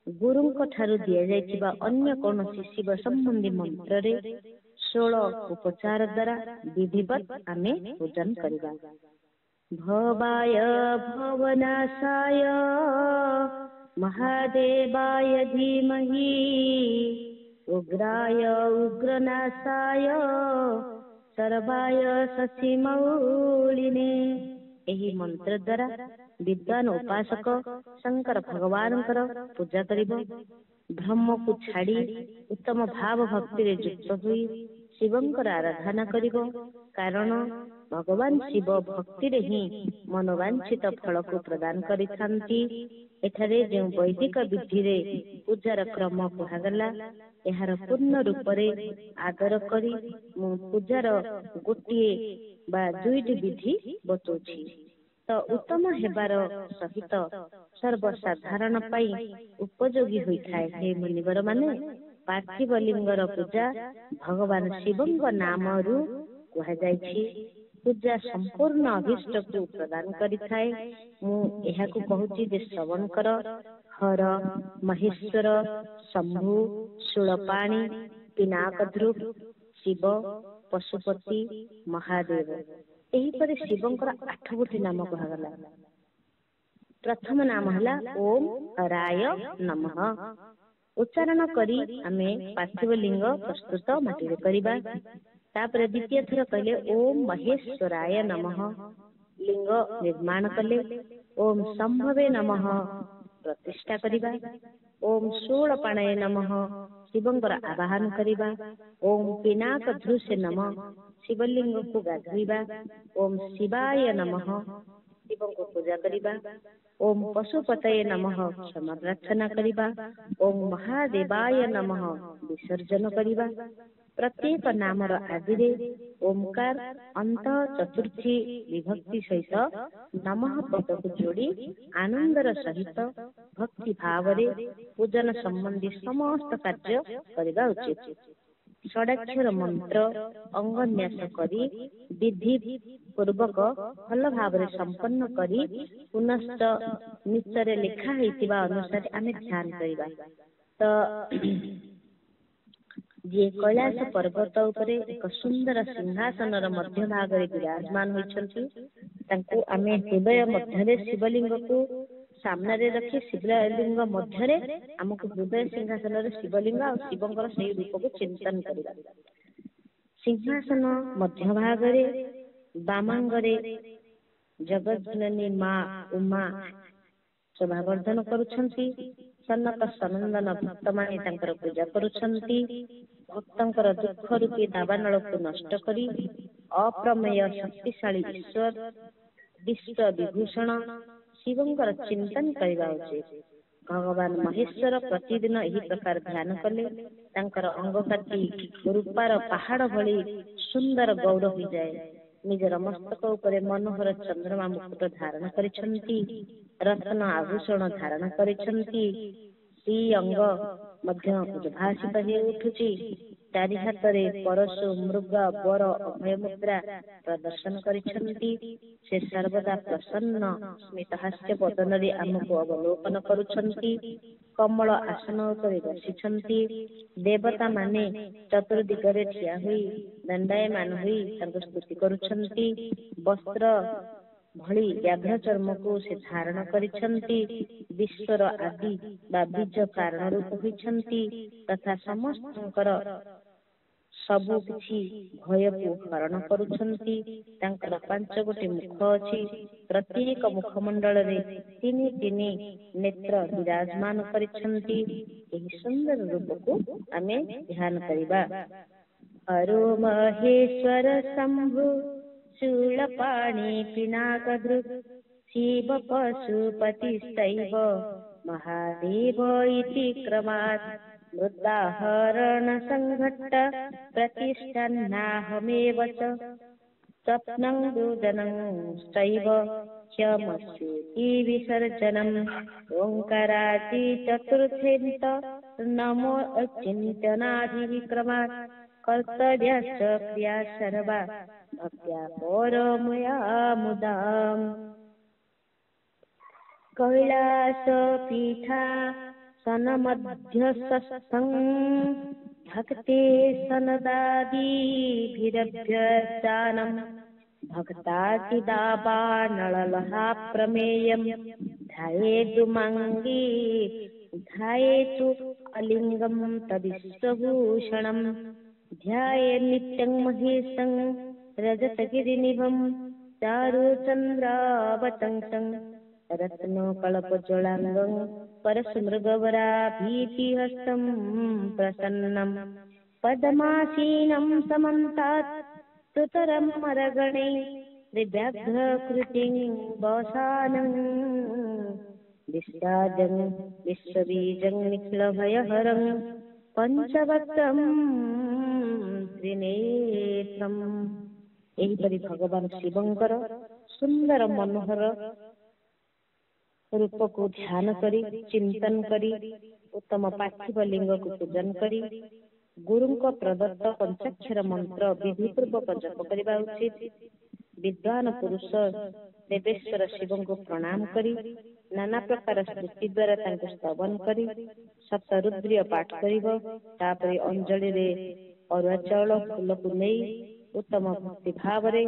S1: ଗୁରୁଙ୍କ ଠାରୁ ଦିଆଯାଇଥିବା ଅନ୍ୟ କୌଣସି ଶିବ ସମ୍ବନ୍ଧୀ ମନ୍ତ୍ରରେ 16 ଉପଚାର ଦ୍ୱାରା ବିଧିବତ୍ ଆମେ ପୂଜନ କରିବା। ଭବାୟ ଭବନାଶାୟ ମହାଦେବାୟ ଧୀମହି ଉଗ୍ରାୟ ଉଗ୍ରନାଶାୟ ସର୍ବାୟ ଶଶିମୌଳିନେ। ଏହି ମନ୍ତ୍ର ଦ୍ୱାରା ବିଦ୍ୱାନ ଉପାସକ ଶଙ୍କର ଭଗବାନଙ୍କର ପୂଜା କରିବ। ବ୍ରହ୍ମକୁ ଛାଡ଼ି ଉତ୍ତମ ଭାବ ଭକ୍ତିରେ ଯୁକ୍ତ ହୋଇ ଶିବଙ୍କର ଆରାଧନା କରିବ। କାରଣ ଭଗବାନ ଶିବ ଭକ୍ତିରେ ହିଁ ମନୋବାଞ୍ଛିତ ଫଳକୁ ପ୍ରଦାନ କରିଥାନ୍ତି। ଏଠାରେ ଯେଉଁ ବୈଦିକ ବିଧିରେ ପୂଜାର କ୍ରମ କୁହାଗଲା, ଏହାର ପୂର୍ଣ୍ଣ ରୂପରେ ଆଦର କରି ମୁଁ ପୂଜାର ଗୋଟିଏ ବା ଦୁଇଟି ବିଧି ବତଉଛି। ତ ଉତ୍ତମ ହେବାର ସହିତ ସର୍ବସାଧାରଣ ପାଇଁ ଉପଯୋଗୀ ହୋଇଥାଏ। ହେ ମୁନିବର ମାନେ, ପାର୍ଥିବ ଲିଙ୍ଗର ପୂଜା ଭଗବାନ ଶିବଙ୍କ ନାମରୁ କୁହାଯାଇଛି। ପୂଜା ସମ୍ପୂର୍ଣ୍ଣ ଅଭୀଷ୍ଟକୁ ପ୍ରଦାନ କରିଥାଏ। ମୁଁ ଏହାକୁ କହୁଛି ଯେ ଶ୍ରବଣ କର। ହର, ମହେଶ୍ୱର, ଶମ୍ଭୁ, ଶୂଳପାଣି, ପିନାକଧୃ, ଶିବ, ପଶୁପତି, ମହାଦେବ। ଏହିପରି ଶିବଙ୍କର 8 ଗୋଟି ନାମ କୁହାଗଲା। ପ୍ରଥମ ନାମ ହେଲା ଓಂ ହରାୟ ନମଃ। ଉଚ୍ଚାରଣ କରି ଆମେ ପାର୍ଥିବ ଲିଙ୍ଗ ପ୍ରସ୍ତୁତ ମାଟିରେ କରିବା। ତାପରେ ଦ୍ୱିତୀୟ ଥର କହିଲେ ଓಂ ମହେଶ୍ୱରାୟ ନମଃ, ଲିଙ୍ଗ ନିର୍ମାଣ କଲେ। ଓಂ ଶମ୍ଭବେ ନମଃ, ପ୍ରତିଷ୍ଠା କରିବା। ଓಂ ଶୂଳପାଣୟ ନମଃ, ଶିବଙ୍କର ଆବାହନ କରିବା। ଓಂ ପିନାକଧୃଷେ ନମଃ, ଶିବଲିଙ୍ଗକୁ ଗାଧୋଇବା। ଓಂ ଶିବାୟ ନମଃ, ଶିବଙ୍କୁ ପୂଜା କରିବା। ଓಂ ପଶୁପତये ନମଃ, କ୍ଷମା ପ୍ରାର୍ଥନା କରିବା। ଓಂ ମହାଦେବାୟ ନମଃ, ବିସର୍ଜନ କରିବା। ପ୍ରତ୍ୟେକ ନାମର ଆଦିରେ ଓମକାର ଅନ୍ତ ଚତୁର୍ଥୀ ବିଭକ୍ତି ସହିତ ନମଃ ପଦକୁ ଯୋଡ଼ି ଆନନ୍ଦର ସହିତ ଭକ୍ତି ଭାବରେ ପୂଜନ ସମ୍ବନ୍ଧୀ ସମସ୍ତ କାର୍ଯ୍ୟ କରିବା ଉଚିତ। ଷଡ଼ାକ୍ଷର ମନ୍ତ୍ର ଅଙ୍ଗନ୍ୟାସ କରି ବିଧି ପୂର୍ବକ ଭଲ ଭାବରେ ସମ୍ପନ୍ନ କରି ପୁନଶ୍ଚ ନିଚରେ ଲେଖା ହେଇଥିବା ଅନୁସାରେ ଆମେ ଧ୍ୟାନ କରିବା। ତ ଯିଏ କୈଳାସ ପର୍ବତ ଉପରେ ଏକ ସୁନ୍ଦର ସିଂହାସନର ମଧ୍ୟ ଭାଗରେ ବିରାଜମାନ ହୋଇଛନ୍ତି, ତାଙ୍କୁ ଆମେ ହୃଦୟ ମଧ୍ୟରେ ଶିବଲିଙ୍ଗକୁ ସାମ୍ନାରେ ରଖି ଶିବଲିଙ୍ଗ ମଧ୍ୟରେ ଆମକୁ ହୃଦୟ ସିଂହାସନରେ ଶିବଲିଙ୍ଗ ଆଉ ଶିବଙ୍କର ସେଇ ରୂପକୁ ଚିନ୍ତନ କରିବା। ସିଂହାସନ ମଧ୍ୟ ଭାଗରେ ବାମାଙ୍ଗରେ ଜଗଜ୍ଜନନୀ ମା ଉମା ଶୋଭାବର୍ଦ୍ଧନ କରୁଛନ୍ତି। ସନକ ସନନ୍ଦନ ଭକ୍ତମାନେ ତାଙ୍କର ପୂଜା କରୁଛନ୍ତି। ଭକ୍ତଙ୍କର ଦୁଃଖ ରୂପୀ ଦାବାନଳକୁ ନଷ୍ଟ କରି ଅପ୍ରମେୟ ଶକ୍ତିଶାଳୀ ଈଶ୍ୱର ବିଶ୍ୱ ବିଭୂଷଣ ଶିବଙ୍କର ଚିନ୍ତନ କରିବା ଉଚିତ। ଭଗବାନ ମହେଶ୍ୱର ପ୍ରତିଦିନ ଏହି ପ୍ରକାର ଧ୍ୟାନ କଲେ ତାଙ୍କର ଅଙ୍ଗ କାଟି ରୂପାର ପାହାଡ ଭଳି ସୁନ୍ଦର ଗୌର ହୋଇଯାଏ। ନିଜର ମସ୍ତକ ଉପରେ ମନୋହର ଚନ୍ଦ୍ରମା ମୁକୁଟ ଧାରଣ କରିଛନ୍ତି। ରତ୍ନ ଆଭୂଷଣ ଧାରଣ କରିଛନ୍ତି। ଶ୍ରୀ ଅଙ୍ଗ ମଧ୍ୟ ଉଦ୍ଭାସିତ ହେଇ ଉଠୁଛି। ଚାରି ହାତରେ ପରଶୁ ମୃଗ ବର ଅଭୟ ମୁଦ୍ରା ପ୍ରଦର୍ଶନ କରିଛନ୍ତି। ସେ ସର୍ବଦା ପ୍ରସନ୍ନ ସ୍ମିତ ହାସ୍ୟ ବଦନରେ ଆମକୁ ଅବଲୋକନ କରୁଛନ୍ତି। କମଳ ଆସନ ଉପରେ ବସିଛନ୍ତି। ଦେବତା ମାନେ ଚତୁର୍ଦିଗରେ ଠିଆ ହୋଇ ଦଣ୍ଡାୟମାନ ହୋଇ ତାଙ୍କୁ ସ୍ତୁତି କରୁଛନ୍ତି। ବସ୍ତ୍ର ଭଳି ବ୍ୟାଘ୍ର ଚର୍ମକୁ ସେ ଧାରଣ କରିଛନ୍ତି। ବିଶ୍ୱର ଆଦି ବା ବୀଜ କାରଣ ରୂପ ହୋଇଛନ୍ତି ତଥା ସମସ୍ତଙ୍କର ସବୁ କିଛି ଭୟକୁ ହରଣ କରୁଛନ୍ତି। ତାଙ୍କର 5 ଗୋଟି ମୁଖ ଅଛି। ପ୍ରତ୍ୟେକ ମୁଖମଣ୍ଡଳରେ 3 ନେତ୍ର ବିରାଜମାନ କରିଛନ୍ତି। ଏହି ସୁନ୍ଦର ରୂପକୁ ଆମେ ଧ୍ୟାନ କରିବା। ହରୋ ମହେଶ୍ୱର ଶମ୍ଭୁ ଶୂଳପାଣି ପିନାକଦୃକ୍ ଶିବ ପଶୁପତିଶ୍ଚୈବ ମହାଦେବ ଇତି କ୍ରମାତ୍ ମୃଦାହରଣ ସଂଘଟ୍ଟ ପ୍ରତିଷ୍ଠାନାହಮೇವ ಚ ಸ್ವಪ್ನಂ ದುದನಂ ಚೈವ ಕ್ಷಮಸ್ಯೇತಿ ವಿಸರ್ಜನಂ ಓಂಕಾರಾದಿ ಚತುರ್ಥೇಂತ ನಮೋ ಅಚಿಂತ್ಯನಾದಿ ವಿಕ್ರಮಾತ್ ಕರ್ತವ್ಯಶ್ಚ ಕ್ರಿಯಾ ಸರ್ವಾ ಭಕ್ತ್ಯಾ ಪರಮಯಾ ಮುದಾಂ ಕೈಲಾಸ ಪೀಠಾ ಸನಮಧ್ಯಸ್ಥಂ ಭಕ್ತೆ ಸನದಾದಿಭಿರಭ್ಯರ್ಥಾನಂ ಭಕ್ತಾತಿದಾಬಾನಳಲಹಾ ಪ್ರಮೇಯಂ ಧ್ಯಾಯೇದುಮಂಗೀ ಧ್ಯಾಯೇತು ಅಲಿಂಗಂ ತದಿಶ್ವಭೂಷಣಂ ಧ್ಯಾಯೇ ನಿತ್ಯಂ ಮಹೇಶಂ ರಜತಗಿರಿನಿಭಂ ಚಾರುಚಂದ್ರಾವತಂಸಂ ರತ್ನೋಕಳಪಜಳಾಂಗಂ ಪರಶುಮೃಗವರಾಭೀತಿಹಸ್ತಂ ಪ್ರಸನ್ನಂ ಪದಮಾಸೀನಂ ಸಮಂತಾತ್ ಸ್ತುತರಂ ಮರಗಣೈ ದಿವ್ಯಾಘ್ರಕೃತಿಂ ವಸಾನಂ ವಿಶ್ವಾಜಂ ವಿಶ್ವಬೀಜಂ ನಿಖಿಲಭಯಹರಂ ಪಂಚವಕ್ತ್ರಂ ତ୍ରିନେତ୍ରಂ। ଏହିପରି ଭଗବାନ ଶିବଙ୍କର ସୁନ୍ଦର ମନୋହର ରୂପକୁ ଧ୍ୟାନ କରି ଚିନ୍ତନ କରି ଉତ୍ତମ ପାର୍ଥିବ ଲିଙ୍ଗକୁ ପୂଜନ କରି ଗୁରୁଙ୍କ ପ୍ରଦତ୍ତ ପଞ୍ଚାକ୍ଷର ମନ୍ତ୍ର ବିଧିପୂର୍ବକ ଜପ କରିବା ଉଚିତ। ବିଦ୍ୱାନ ପୁରୁଷ ଦେବେଶ୍ୱର ଶିବଙ୍କୁ ପ୍ରଣାମ କରି ନାନା ପ୍ରକାର ସ୍ତୁତି ଦ୍ୱାରା ତାଙ୍କୁ ସ୍ତବନ କରି ସପ୍ତରୁଦ୍ରୀୟ ପାଠ କରିବ। ତାପରେ ଅଞ୍ଜଳିରେ ଅରୁଆ ଚାଉଳ ଫୁଲକୁ ନେଇ ଉତ୍ତମ ଭକ୍ତି ଭାବରେ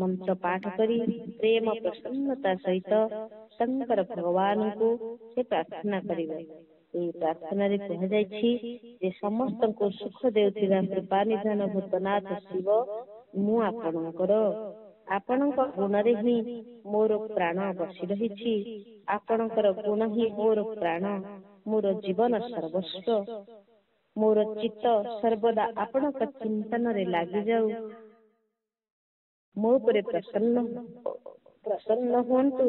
S1: ମନ୍ତ୍ର ପାଠ କରି ପ୍ରେମ ପ୍ରସନ୍ନତା ସହିତ ଶଙ୍କର ଭଗବାନଙ୍କୁ ସେ ପ୍ରାର୍ଥନା କରିବେ। ଏହି ପ୍ରାର୍ଥନାରେ କୁହାଯାଇଛି ଯେ ସମସ୍ତଙ୍କୁ ସୁଖ ଦେଉଥିବା କୃପାନିଧାନ ଭୂତନାଥ ଶିବ, ମୁଁ ଆପଣଙ୍କ ଗୁଣରେ ହିଁ ମୋର ପ୍ରାଣ ବସି ରହିଛି। ଆପଣଙ୍କର ଗୁଣ ହିଁ ମୋର ପ୍ରାଣ, ମୋର ଜୀବନ ସର୍ବସ୍ୱ। ମୋର ଚିତ୍ତ ସର୍ବଦା ଆପଣଙ୍କ ଚିନ୍ତନରେ ଲାଗିଯାଉ। ମୋ ଉପରେ ପ୍ରସନ୍ନ ହୁଅନ୍ତୁ,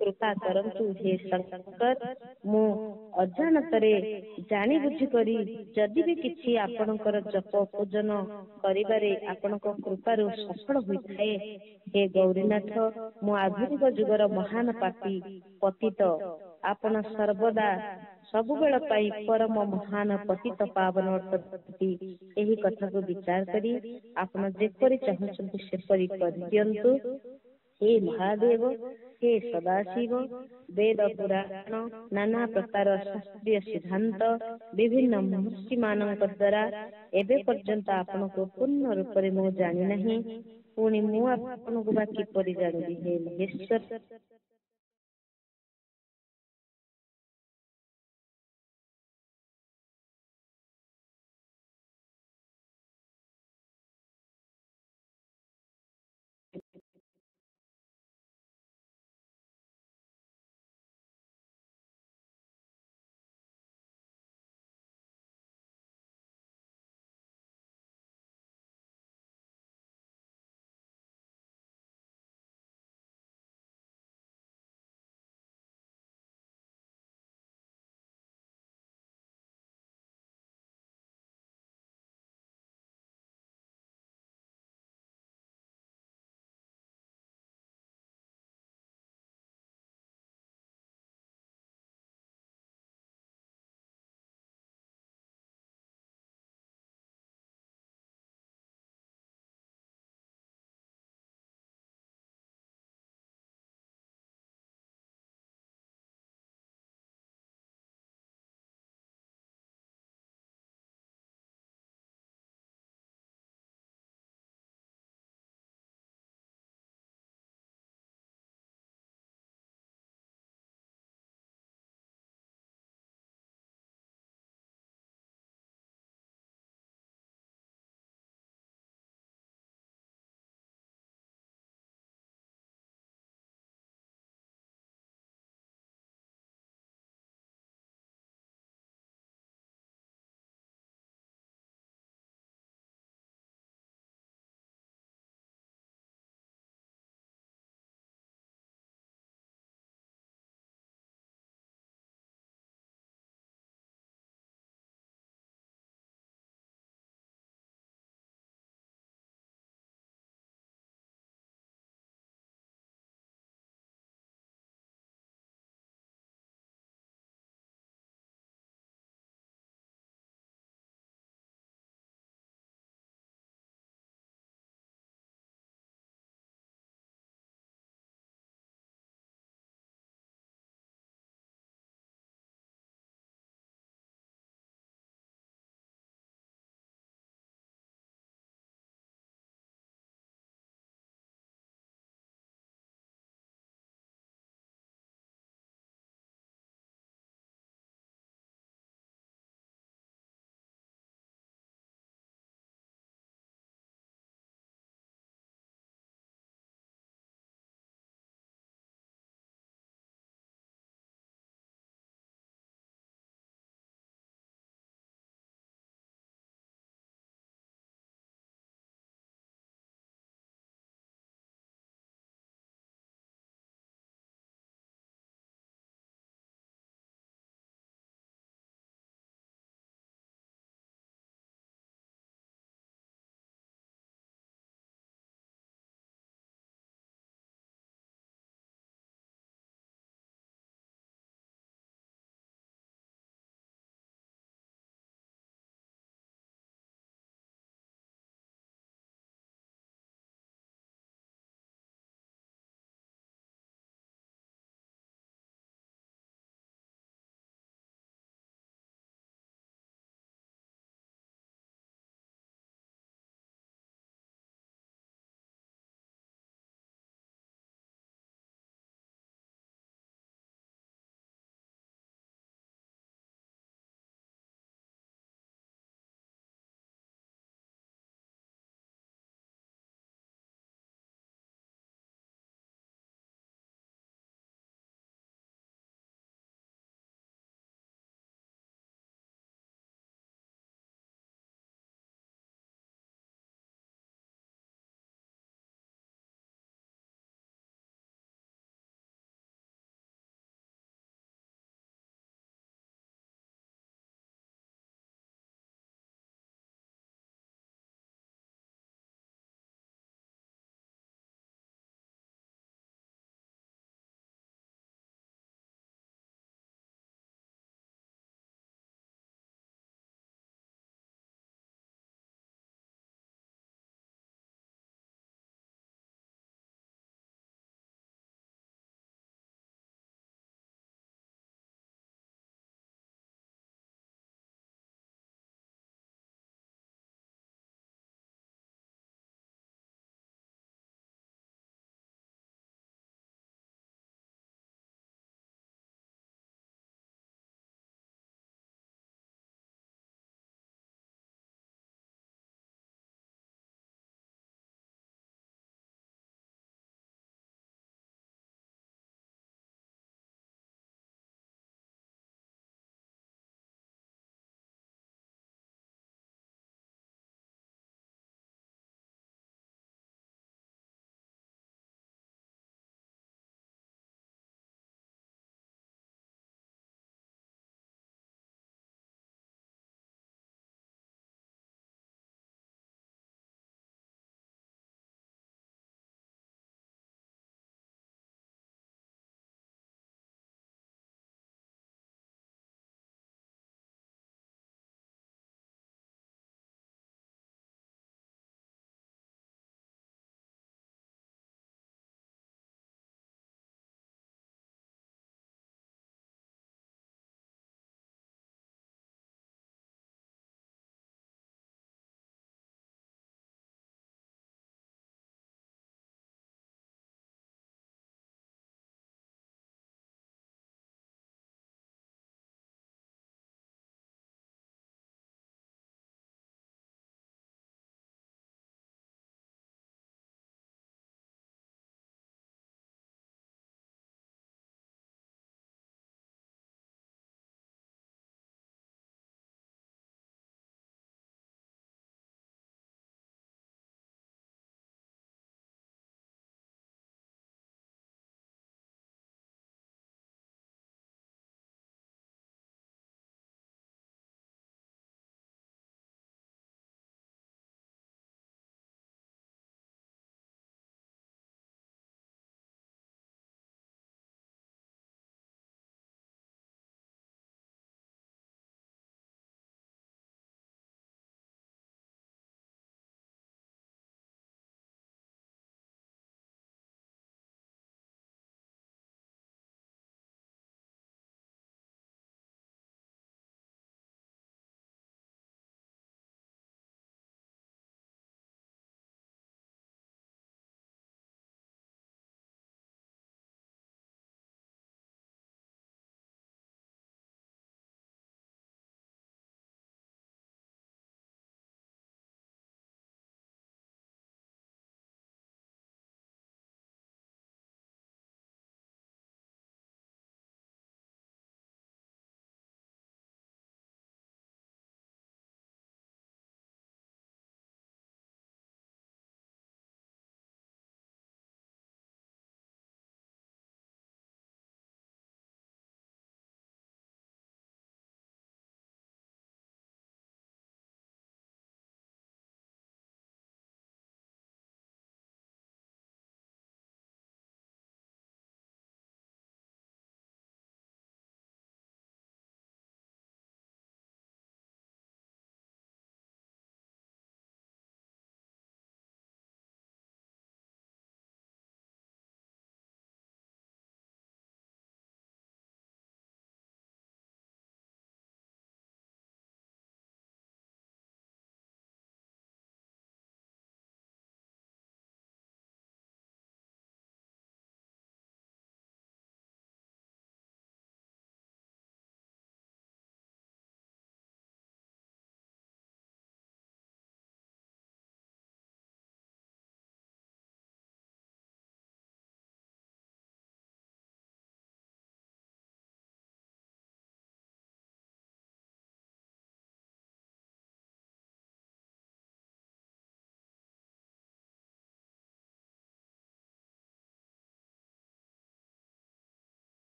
S1: କୃପା କରନ୍ତୁ। ହେ ଶଙ୍କର, ମୁଁ ଅଜାଣତରେ ଜାଣି ବୁଝି କରି ଯଦି ବି କିଛି ଆପଣଙ୍କର ଜପ ପୂଜନ କରିବାରେ ଆପଣଙ୍କ କୃପାରୁ ସଫଳ ହୋଇଥାଏ, ହେ ଗୌରୀନାଥ, ମୁଁ ଆଧୁନିକ ଯୁଗର ମହାନ ପାପୀ ପତିତ, ଆପଣ ସର୍ବଦା ସବୁବେଳ ପାଇଁ ପରମ ମହାନ ପତିତ ପାବନ ଅଟନ୍ତି। ଏହି କଥାକୁ ବିଚାର କରି ଆପଣ ଯେପରି ଚାହୁଁଛନ୍ତି ସେପରି କରିଦିଅନ୍ତୁ। ହେ ମହାଦେବ, ହେ ସଦାଶିବ, ବେଦ ପୁରାଣ ନାନା ପ୍ରକାର ଶାସ୍ତ୍ରୀୟ ସିଦ୍ଧାନ୍ତ ବିଭିନ୍ନ ମହର୍ଷି ମାନଙ୍କ ଦ୍ୱାରା ଏବେ ପର୍ଯ୍ୟନ୍ତ ଆପଣଙ୍କୁ ପୂର୍ଣ୍ଣ ରୂପରେ ମୁଁ ଜାଣିନାହିଁ, ପୁଣି ମୁଁ ଆପଣଙ୍କୁ ବା କିପରି ଜାଣିବି? ହେ ମହେଶ୍ୱର।